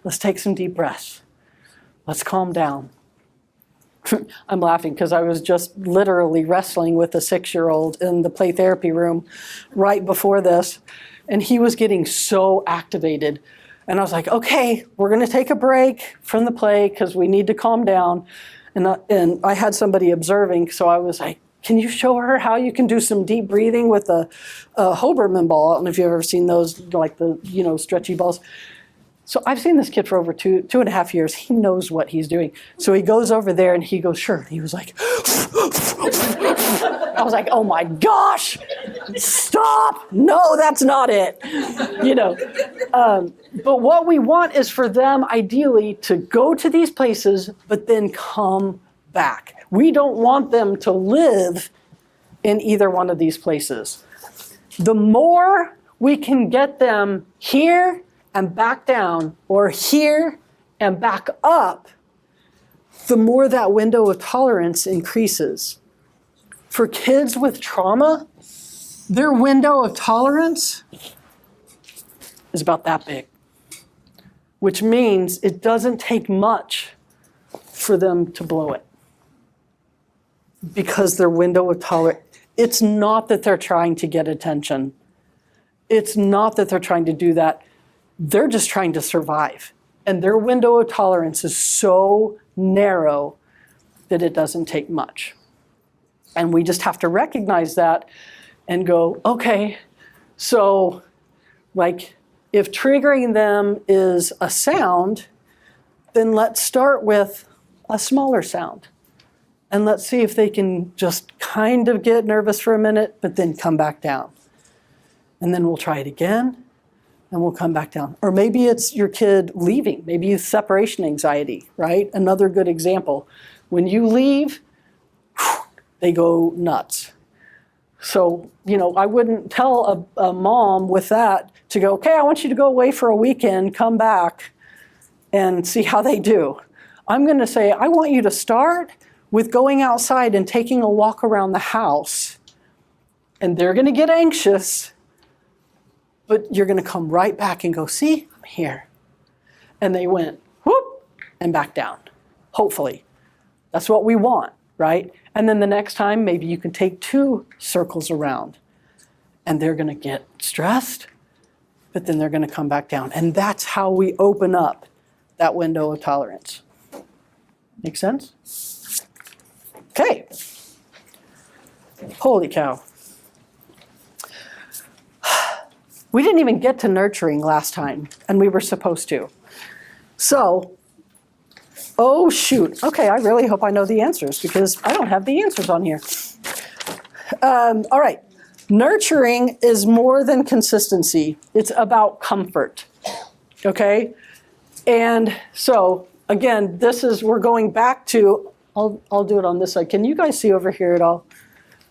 Let's take some deep breaths. Let's calm down. I'm laughing because I was just literally wrestling with a 6-year-old in the play therapy room right before this, and he was getting so activated. And I was like, okay, we're going to take a break from the play because we need to calm down. And I had somebody observing, so I was like, can you show her how you can do some deep breathing with a Hoberman ball? I don't know if you've ever seen those, like the stretchy balls. So I've seen this kid for over two and a half years. He knows what he's doing. So he goes over there and he goes, sure. He was like, I was like, oh my gosh, stop. No, that's not it. But what we want is for them ideally to go to these places, but then come back. We don't want them to live in either one of these places. The more we can get them here and back down, or here and back up, the more that window of tolerance increases. For kids with trauma, their window of tolerance is about that big, which means it doesn't take much for them to blow it. Because their window of tolerance, it's not that they're trying to get attention. It's not that they're trying to do that. They're just trying to survive. And their window of tolerance is so narrow that it doesn't take much. And we just have to recognize that and go, okay, so like if triggering them is a sound, then let's start with a smaller sound. And let's see if they can just kind of get nervous for a minute, but then come back down. And then we'll try it again, and we'll come back down. Or maybe it's your kid leaving. Maybe it's separation anxiety, right? Another good example. When you leave, they go nuts. So, I wouldn't tell a mom with that to go, okay, I want you to go away for a weekend, come back, and see how they do. I'm going to say, I want you to start with going outside and taking a walk around the house And they're going to get anxious, but you're going to come right back and go, see, I'm here. And they went, whoop, and back down, hopefully. That's what we want, right? And then the next time, maybe you can take 2 circles around. And they're going to get stressed, but then they're going to come back down. And that's how we open up that window of tolerance. Make sense? Okay. Holy cow. We didn't even get to nurturing last time, and we were supposed to. So, oh shoot. Okay, I really hope I know the answers because I don't have the answers on here. All right. Nurturing is more than consistency. It's about comfort. Okay? And so, again, we're going back to, I'll do it on this side. Can you guys see over here at all?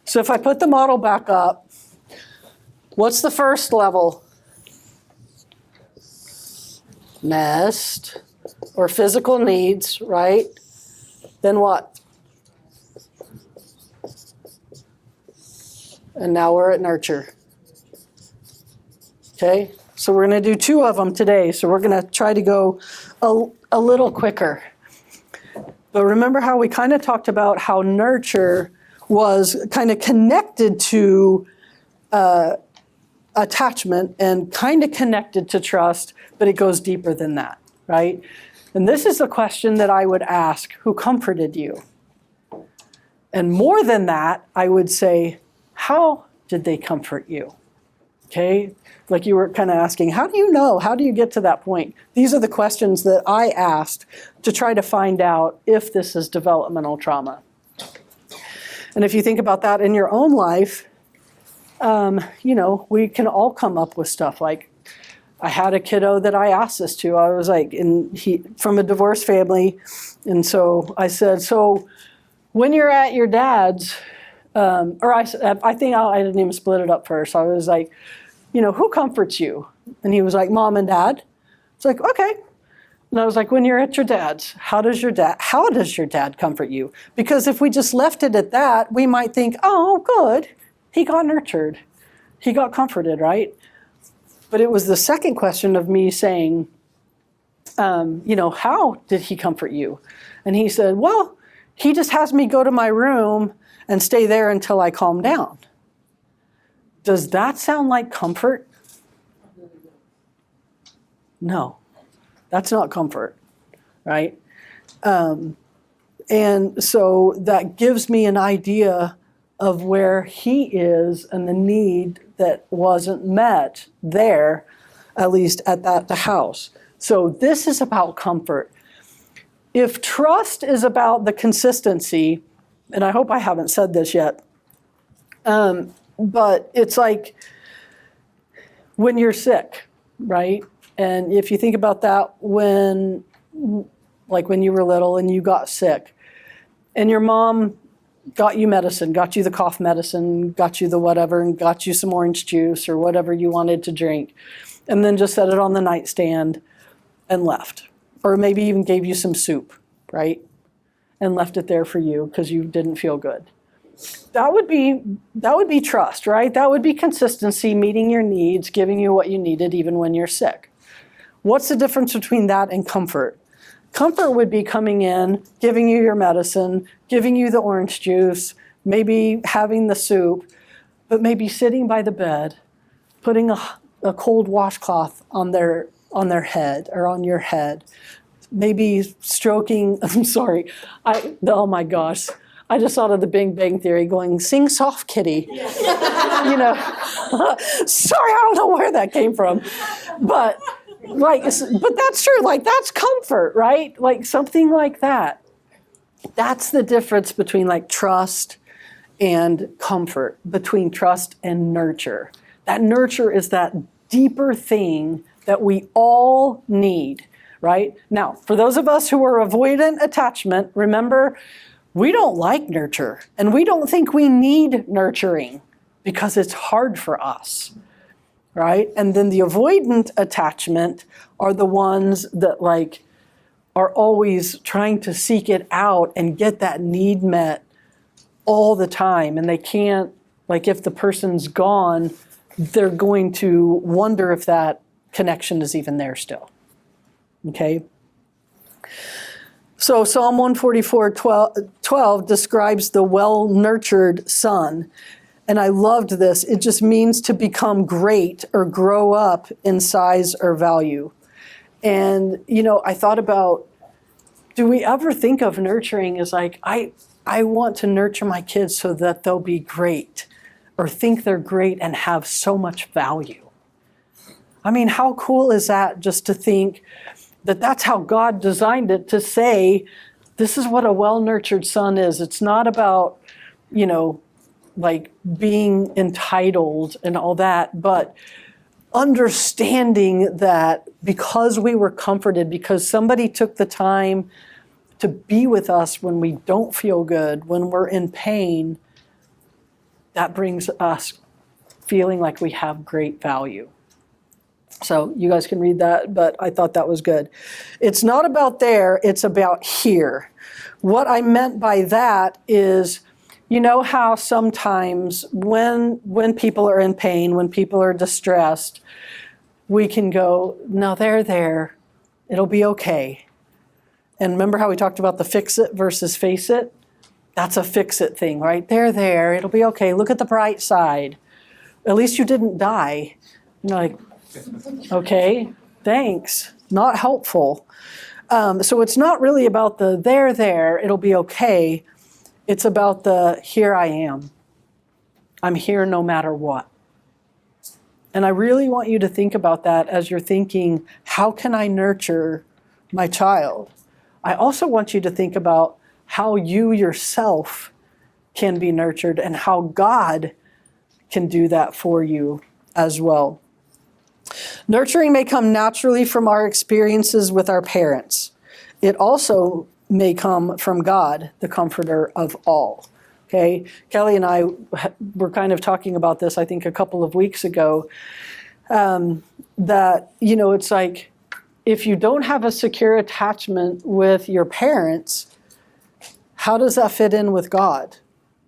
So if I put the model back up, what's the first level? Nest, or physical needs, right? Then what? And now we're at nurture. Okay, so we're going to do 2 of them today. So we're going to try to go a little quicker. But remember how we kind of talked about how nurture was kind of connected to attachment and kind of connected to trust, but it goes deeper than that, right? And this is the question that I would ask, who comforted you? And more than that, I would say, how did they comfort you? Okay, like you were kind of asking, how do you know? How do you get to that point? These are the questions that I asked to try to find out if this is developmental trauma. And if you think about that in your own life, we can all come up with stuff like, I had a kiddo that I asked this to. I was like, from a divorced family. And so I said, so when you're at your dad's, I think I didn't even split it up first. I was like, who comforts you? And he was like, Mom and Dad. It's like, okay. And I was like, when you're at your dad's, how does your dad comfort you? Because if we just left it at that, we might think, oh, good. He got nurtured. He got comforted, right? But it was the second question of me saying, how did he comfort you? And he said, well, he just has me go to my room and stay there until I calm down. Does that sound like comfort? No, that's not comfort, right? And so that gives me an idea of where he is and the need that wasn't met there, at least at the house. So this is about comfort. If trust is about the consistency, and I hope I haven't said this yet, but it's like when you're sick, right? And if you think about that when you were little and you got sick, and your mom got you medicine, got you the cough medicine, got you the whatever, and got you some orange juice or whatever you wanted to drink, and then just set it on the nightstand and left. Or maybe even gave you some soup, right? And left it there for you because you didn't feel good. That would be trust, right? That would be consistency, meeting your needs, giving you what you needed even when you're sick. What's the difference between that and comfort? Comfort would be coming in, giving you your medicine, giving you the orange juice, maybe having the soup, but maybe sitting by the bed, putting a cold washcloth on their head or on your head, maybe stroking, I'm sorry, oh my gosh, I just thought of the Big Bang Theory going, sing soft kitty. Sorry, I don't know where that came from. But that's true, that's comfort, right? Like something like that. That's the difference between trust and comfort, between trust and nurture. That nurture is that deeper thing that we all need, right? Now, for those of us who are avoidant attachment, remember, we don't like nurture, and we don't think we need nurturing because it's hard for us, right? And then the avoidant attachment are the ones that are always trying to seek it out and get that need met all the time, and they can't Like if the person's gone, they're going to wonder if that connection is even there still. Okay? So Psalm 144:12 describes the well-nurtured son. And I loved this. It just means to become great or grow up in size or value. And, I thought about, do we ever think of nurturing as like, I want to nurture my kids so that they'll be great or think they're great and have so much value? I mean, how cool is that just to think that that's how God designed it, to say, this is what a well-nurtured son is. It's not about, like being entitled and all that, but understanding that because we were comforted, because somebody took the time to be with us when we don't feel good, when we're in pain, that brings us feeling like we have great value. So you guys can read that, but I thought that was good. It's not about there, it's about here. What I meant by that is, you know how sometimes when people are in pain, when people are distressed, we can go, no, they're there. It'll be okay. And remember how we talked about the fix it versus face it? That's a fix it thing, right? They're there. It'll be okay. Look at the bright side. At least you didn't die. Like, okay, thanks. Not helpful. So it's not really about the they're there. It'll be okay. It's about the here I am. I'm here no matter what. And I really want you to think about that as you're thinking, how can I nurture my child? I also want you to think about how you yourself can be nurtured and how God can do that for you as well. Nurturing may come naturally from our experiences with our parents. It also may come from God, the comforter of all. Okay, Kelly and I were kind of talking about this, I think, a couple of weeks ago, that, it's like, if you don't have a secure attachment with your parents, how does that fit in with God,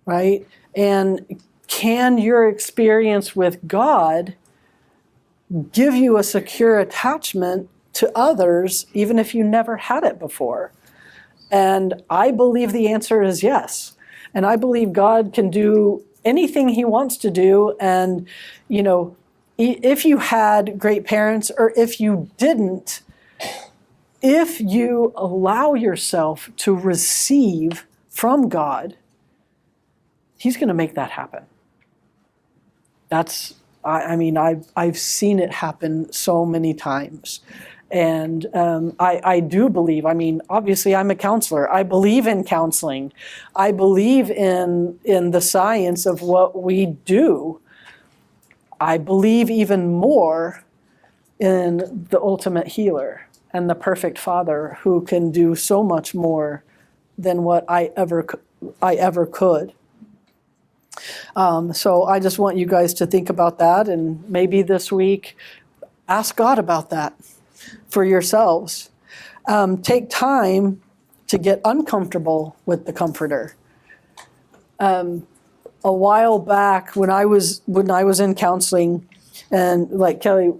right? And can your experience with God give you a secure attachment to others, even if you never had it before? And I believe the answer is yes. And I believe God can do anything he wants to do. And, if you had great parents or if you didn't, if you allow yourself to receive from God, he's going to make that happen. I've seen it happen so many times. And I do believe, obviously I'm a counselor. I believe in counseling. I believe in the science of what we do. I believe even more in the ultimate healer and the perfect Father who can do so much more than what I ever could. So I just want you guys to think about that, and maybe this week ask God about that for yourselves. Take time to get uncomfortable with the Comforter. A while back, when I was in counseling, and like Kelly,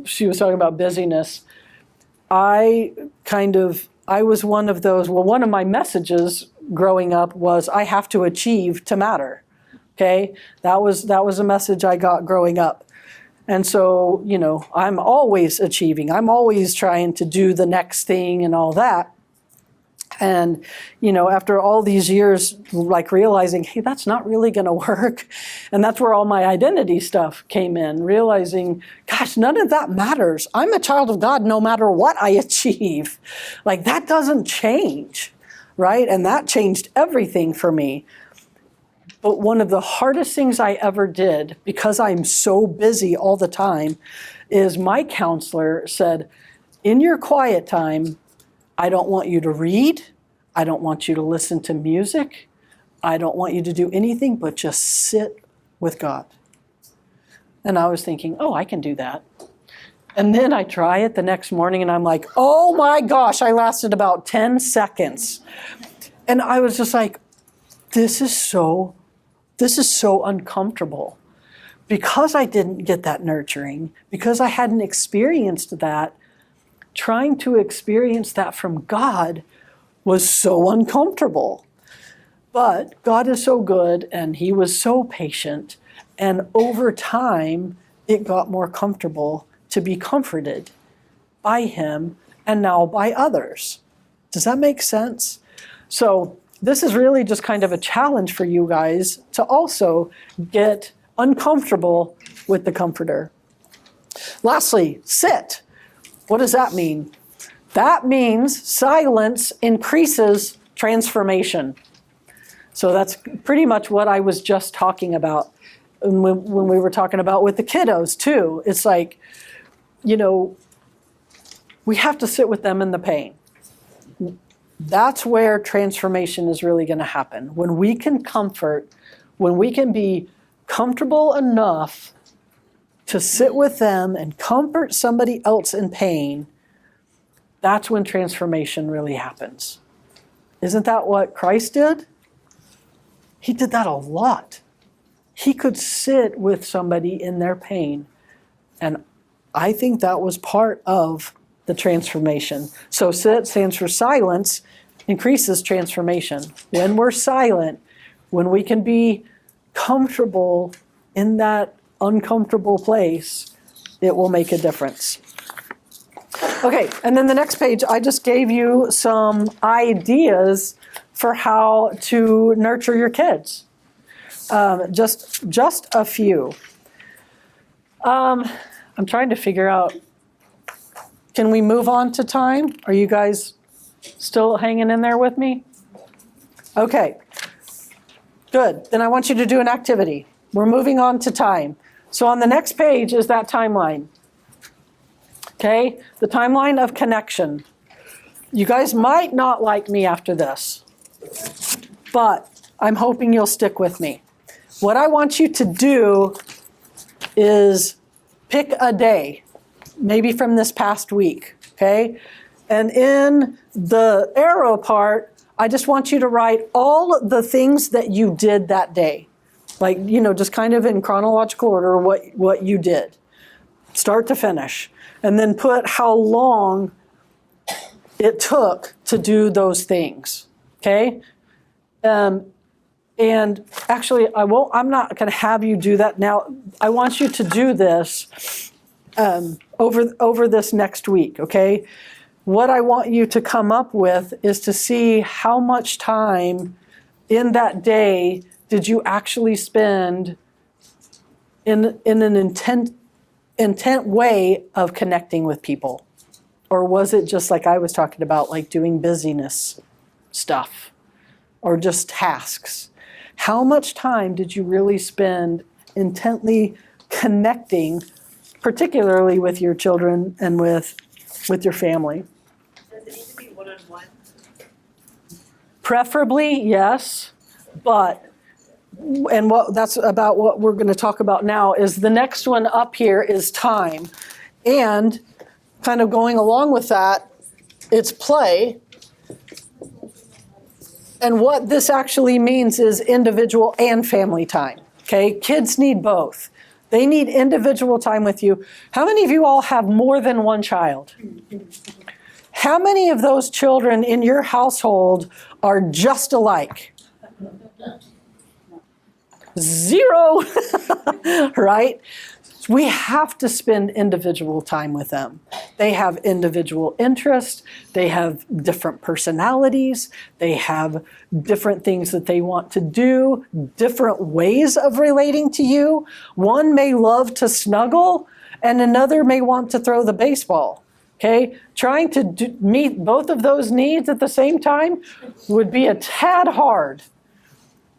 she was talking about busyness. I was one of those. Well, one of my messages growing up was I have to achieve to matter. Okay, that was a message I got growing up. And so, I'm always achieving. I'm always trying to do the next thing and all that. And, after all these years, like realizing, hey, that's not really going to work. And that's where all my identity stuff came in, realizing, gosh, none of that matters. I'm a child of God no matter what I achieve. Like, that doesn't change, right? And that changed everything for me. But one of the hardest things I ever did, because I'm so busy all the time, is my counselor said, in your quiet time, I don't want you to read. I don't want you to listen to music. I don't want you to do anything but just sit with God. And I was thinking, oh, I can do that. And then I try it the next morning and I'm like, oh my gosh, I lasted about 10 seconds. And I was just like, this is so this is so uncomfortable. Because I didn't get that nurturing, because I hadn't experienced that, trying to experience that from God was so uncomfortable. But God is so good, and he was so patient, and over time, it got more comfortable to be comforted by him and now by others. Does that make sense? So this is really just kind of a challenge for you guys to also get uncomfortable with the comforter. Lastly, sit. What does that mean? That means silence increases transformation. So that's pretty much what I was just talking about when we were talking about with the kiddos too. It's like, you know, we have to sit with them in the pain. That's where transformation is really going to happen. When we can comfort, when we can be comfortable enough to sit with them and comfort somebody else in pain, that's when transformation really happens. Isn't that what Christ did? He did that a lot. He could sit with somebody in their pain. And I think that was part of the transformation. So sit stands for silence, increases transformation. When we're silent, when we can be comfortable in that uncomfortable place, it will make a difference. Okay, and then the next page, I just gave you some ideas for how to nurture your kids. Just a few. I'm trying to figure out, can we move on to time? Are you guys still hanging in there with me? Okay, good. Then I want you to do an activity. We're moving on to time. So on the next page is that timeline. Okay, the timeline of connection. You guys might not like me after this, but I'm hoping you'll stick with me. What I want you to do is pick a day, maybe from this past week, okay? And in the arrow part, I just want you to write all the things that you did that day. Like, you know, just kind of in chronological order what you did, start to finish. And then put how long it took to do those things, okay? And actually, I'm not going to have you do that now. I want you to do this over this next week, okay? What I want you to come up with is to see how much time in that day did you actually spend in an intent way of connecting with people? Or was it just like I was talking about, like doing busyness stuff or just tasks? How much time did you really spend intently connecting, particularly with your children and with your family? Does it need to be one-on-one? Preferably, yes, but and that's about what we're going to talk about now is the next one up here is time. And kind of going along with that, it's play. And what this actually means is individual and family time. Okay, kids need both. They need individual time with you. How many of you all have more than one child? How many of those children in your household are just alike? 0, right? We have to spend individual time with them. They have individual interests. They have different personalities. They have different things that they want to do, different ways of relating to you. One may love to snuggle, and another may want to throw the baseball. Okay? Trying to meet both of those needs at the same time would be a tad hard.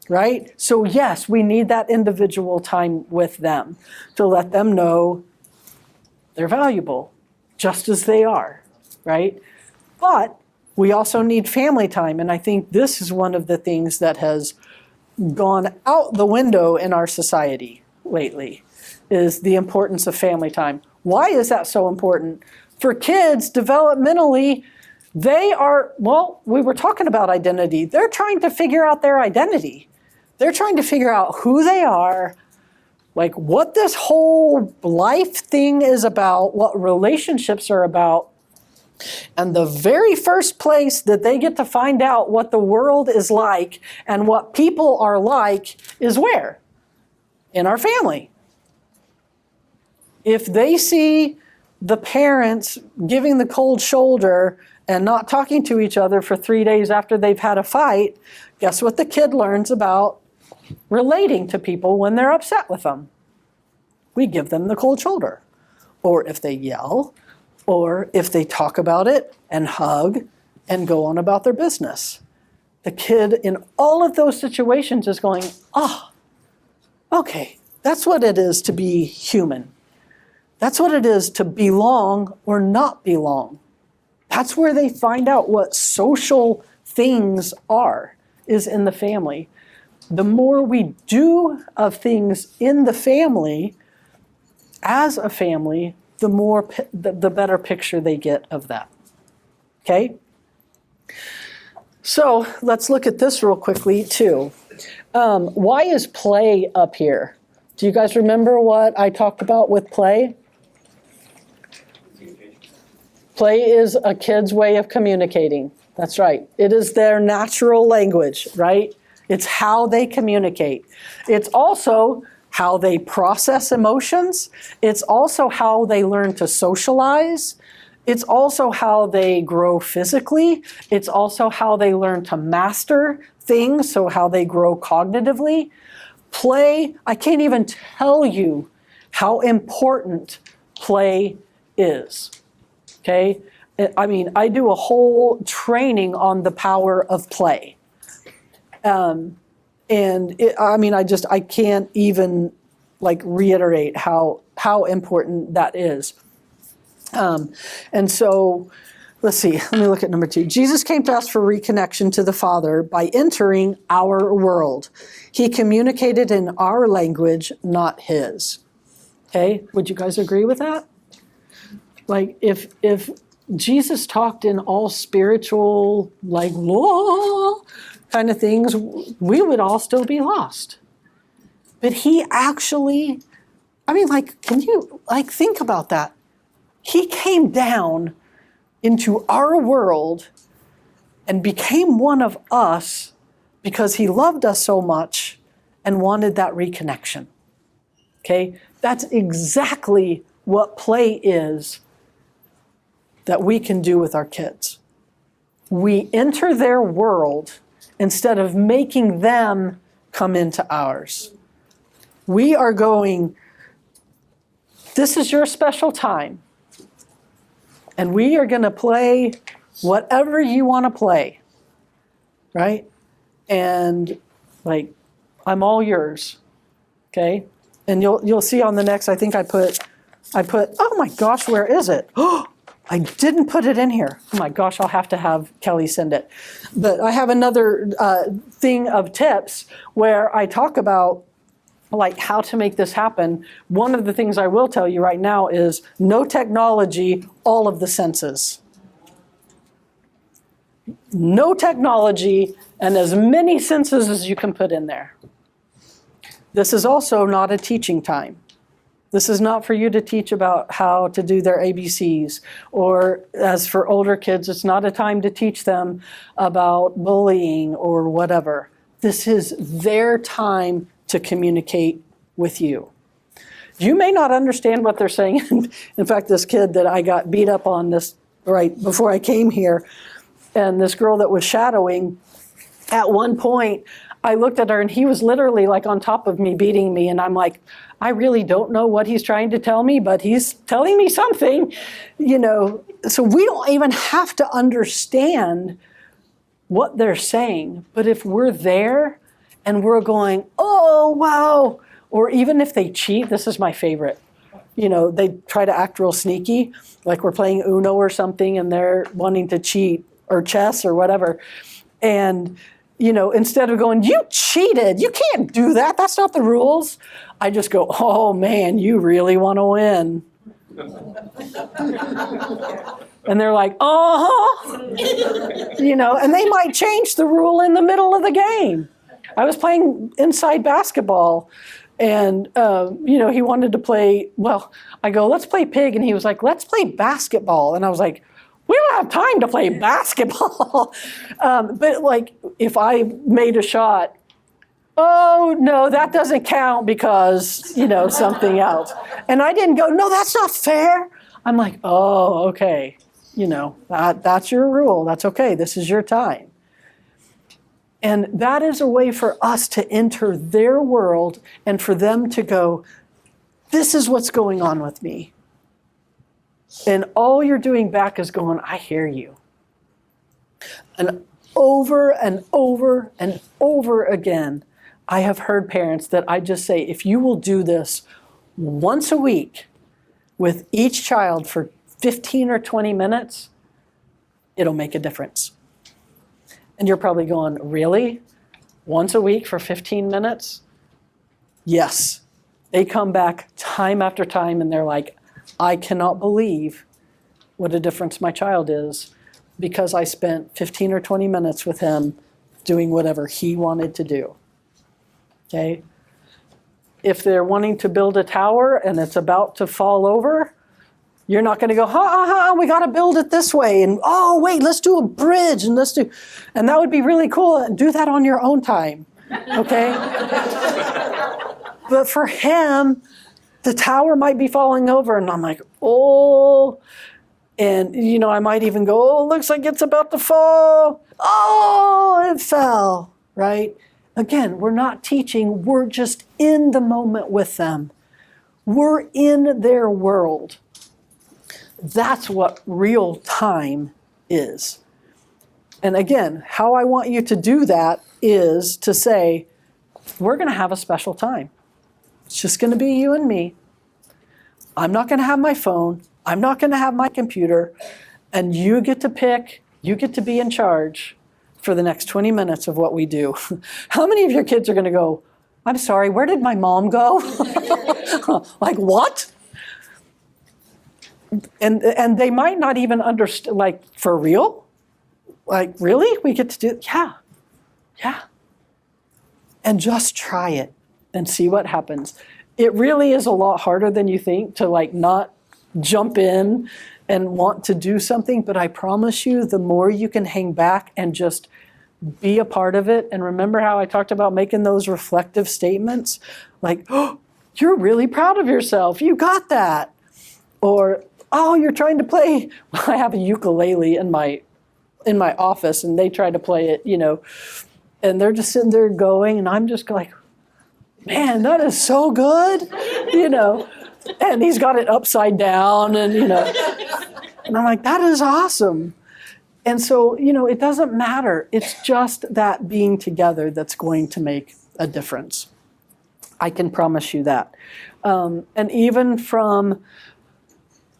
Right? So yes, we need that individual time with them to let them know they're valuable, just as they are, right? But we also need family time, and I think this is one of the things that has gone out the window in our society lately, is the importance of family time. Why is that so important? For kids, developmentally, they are, well, we were talking about identity. They're trying to figure out their identity. They're trying to figure out who they are, like what this whole life thing is about, what relationships are about. And the very first place that they get to find out what the world is like and what people are like is where? In our family. If they see the parents giving the cold shoulder and not talking to each other for 3 days after they've had a fight, guess what the kid learns about relating to people when they're upset with them? We give them the cold shoulder. Or if they yell, or if they talk about it and hug and go on about their business. The kid in all of those situations is going, okay, that's what it is to be human. That's what it is to belong or not belong. That's where they find out what social things are, is in the family. The more we do of things in the family, as a family, the better picture they get of that. Okay? So let's look at this real quickly too. Why is play up here? Do you guys remember what I talked about with play? Play is a kid's way of communicating. That's right. It is their natural language, right? It's how they communicate. It's also how they process emotions. It's also how they learn to socialize. It's also how they grow physically. It's also how they learn to master things, so how they grow cognitively. Play, I can't even tell you how important play is. Okay? I mean, I do a whole training on the power of play. I can't even reiterate how important that is. And so, let's see, let me look at number 2. Jesus came to us for reconnection to the Father by entering our world. He communicated in our language, not his. Okay, would you guys agree with that? Like, if Jesus talked in all spiritual, law kind of things, we would all still be lost. But he actually, can you, think about that? He came down into our world and became one of us because he loved us so much and wanted that reconnection. Okay? That's exactly what play is that we can do with our kids. We enter their world instead of making them come into ours. We are going, this is your special time. And we are going to play whatever you want to play. Right? And I'm all yours. Okay? And you'll see on the next, I think I put, oh my gosh, where is it? Oh, I didn't put it in here. Oh my gosh, I'll have to have Kelly send it. But I have another thing of tips where I talk about how to make this happen. One of the things I will tell you right now is no technology, all of the senses. No technology and as many senses as you can put in there. This is also not a teaching time. This is not for you to teach about how to do their ABCs. Or as for older kids, it's not a time to teach them about bullying or whatever. This is their time to communicate with you. You may not understand what they're saying. In fact, this kid that I got beat up on this right before I came here, and this girl that was shadowing, at one point, I looked at her and he was literally on top of me beating me, and I'm like, I really don't know what he's trying to tell me, but he's telling me something, So we don't even have to understand what they're saying. But if we're there and we're going, oh, wow, or even if they cheat, this is my favorite. They try to act real sneaky, like we're playing Uno or something and they're wanting to cheat, or chess or whatever. And, instead of going, you cheated, you can't do that, that's not the rules. I just go, oh man, you really want to win. And they're like, and they might change the rule in the middle of the game. I was playing inside basketball, and he wanted to play. Well, I go, let's play pig, and he was like, let's play basketball, and I was like, we don't have time to play basketball. But like, if I made a shot, oh no, that doesn't count because something else, and I didn't go, no, that's not fair. I'm like, oh, okay, that's your rule. That's okay. This is your time. And that is a way for us to enter their world and for them to go, this is what's going on with me. And all you're doing back is going, I hear you. And over and over and over again, I have heard parents that I just say, if you will do this once a week with each child for 15 or 20 minutes, it'll make a difference. And you're probably going, really? Once a week for 15 minutes? Yes. They come back time after time and they're like, I cannot believe what a difference my child is because I spent 15 or 20 minutes with him doing whatever he wanted to do. Okay? If they're wanting to build a tower and it's about to fall over, you're not going to go, we got to build it this way. And, oh, wait, let's do a bridge. And that would be really cool. Do that on your own time. Okay? But for him, the tower might be falling over. And I'm like, oh. And, I might even go, oh, looks like it's about to fall. Oh, it fell. Right? Again, we're not teaching. We're just in the moment with them. We're in their world. That's what real time is. And again, how I want you to do that is to say, we're going to have a special time. It's just going to be you and me. I'm not going to have my phone. I'm not going to have my computer. And you get to pick, you get to be in charge for the next 20 minutes of what we do. How many of your kids are going to go, I'm sorry, where did my mom go? Like, what? And they might not even understand, like, for real? Like, really? We get to do it? Yeah. And just try it and see what happens. It really is a lot harder than you think to, like, not jump in and want to do something. But I promise you, the more you can hang back and just be a part of it. And remember how I talked about making those reflective statements? Like, oh, you're really proud of yourself. You got that. Or, oh, you're trying to play. I have a ukulele in my office, and they try to play it, and they're just sitting there going, and I'm just like, man, that is so good, And he's got it upside down, and and I'm like, that is awesome. And so, it doesn't matter. It's just that being together that's going to make a difference. I can promise you that. And even from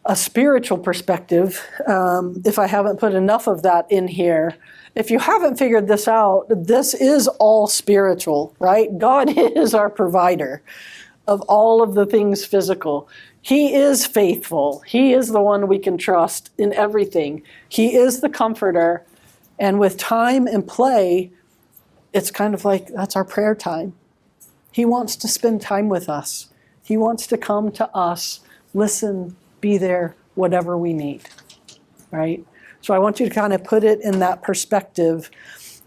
a spiritual perspective, if I haven't put enough of that in here, if you haven't figured this out, this is all spiritual, right? God is our provider of all of the things physical. He is faithful. He is the one we can trust in everything. He is the comforter. And with time and play, it's kind of like that's our prayer time. He wants to spend time with us. He wants to come to us, listen, be there, whatever we need, right? So I want you to kind of put it in that perspective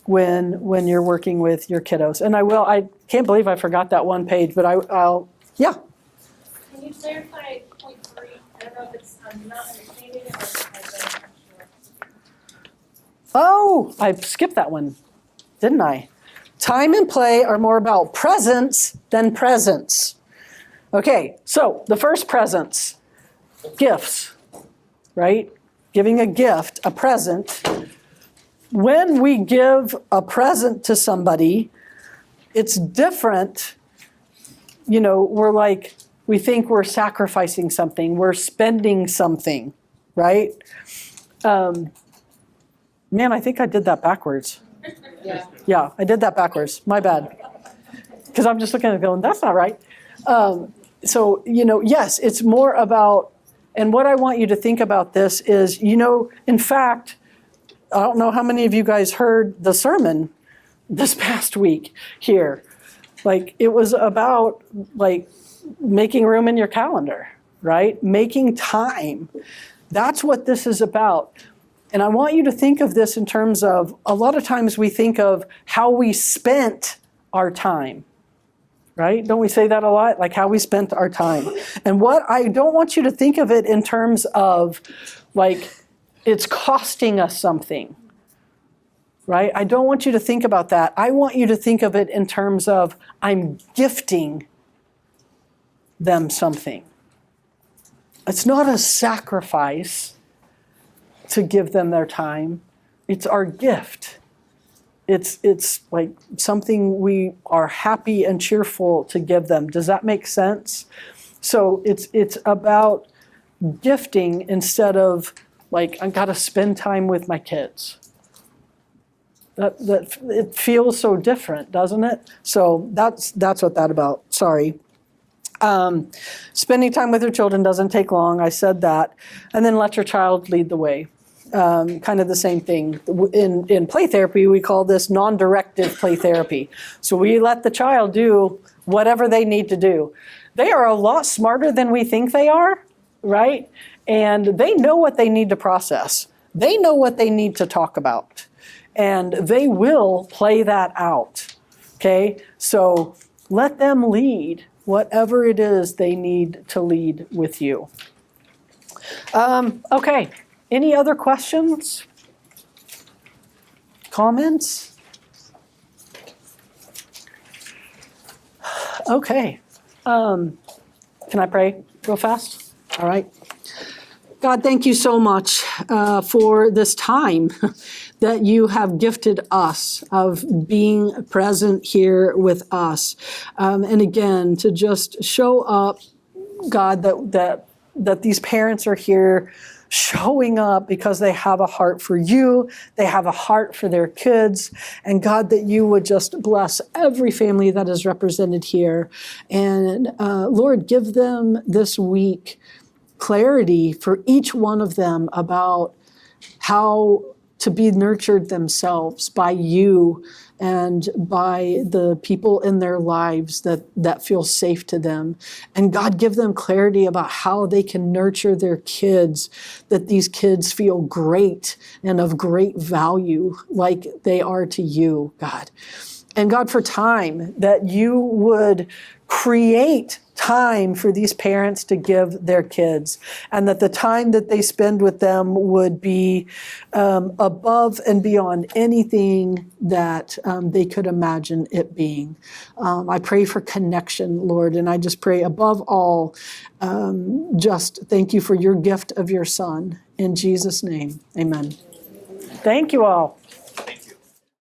when you're working with your kiddos. And I can't believe I forgot that one page, but I'll. Can you clarify point 3? I don't know if it's, I'm not understanding it or if I don't sure. Oh, I skipped that one, didn't I? Time and play are more about presence than presence. Okay, so the first presence, gifts, right? Giving a gift, a present. When we give a present to somebody, it's different. We think we're sacrificing something, we're spending something, right? Man, I think I did that backwards. Yeah, I did that backwards. My bad. Because I'm just looking at it going, that's not right. Yes, it's more about, and what I want you to think about this is, in fact, I don't know how many of you guys heard the sermon this past week here. Like, it was about like making room in your calendar, right? Making time. That's what this is about. And I want you to think of this in terms of, a lot of times we think of how we spent our time, right? Don't we say that a lot? Like how we spent our time. And what I don't want you to think of it in terms of like it's costing us something, right? I don't want you to think about that. I want you to think of it in terms of I'm gifting them something. It's not a sacrifice to give them their time. It's our gift. It's like something we are happy and cheerful to give them. Does that make sense? So it's about gifting instead of like, I gotta spend time with my kids. That it feels so different, doesn't it? So that's what that's about. Sorry. Spending time with your children doesn't take long. I said that. And then let your child lead the way. Kind of the same thing. In play therapy, we call this non-directive play therapy. So we let the child do whatever they need to do. They are a lot smarter than we think they are, right? And they know what they need to process. They know what they need to talk about. And they will play that out, okay? So let them lead whatever it is they need to lead with you. Okay, any other questions? Comments? Okay, can I pray real fast? All right. God, thank you so much for this time that you have gifted us of being present here with us. And again, to just show up, God, that these parents are here showing up because they have a heart for you, they have a heart for their kids, and God, that you would just bless every family that is represented here. And Lord, give them this week clarity for each one of them about how to be nurtured themselves by you and by the people in their lives that feel safe to them. And God, give them clarity about how they can nurture their kids, that these kids feel great and of great value like they are to you, God. And God, for time, that you would create time for these parents to give their kids, and that the time that they spend with them would be above and beyond anything that they could imagine it being. I pray for connection, Lord, and I just pray above all, just thank you for your gift of your Son. In Jesus' name, amen. Thank you all.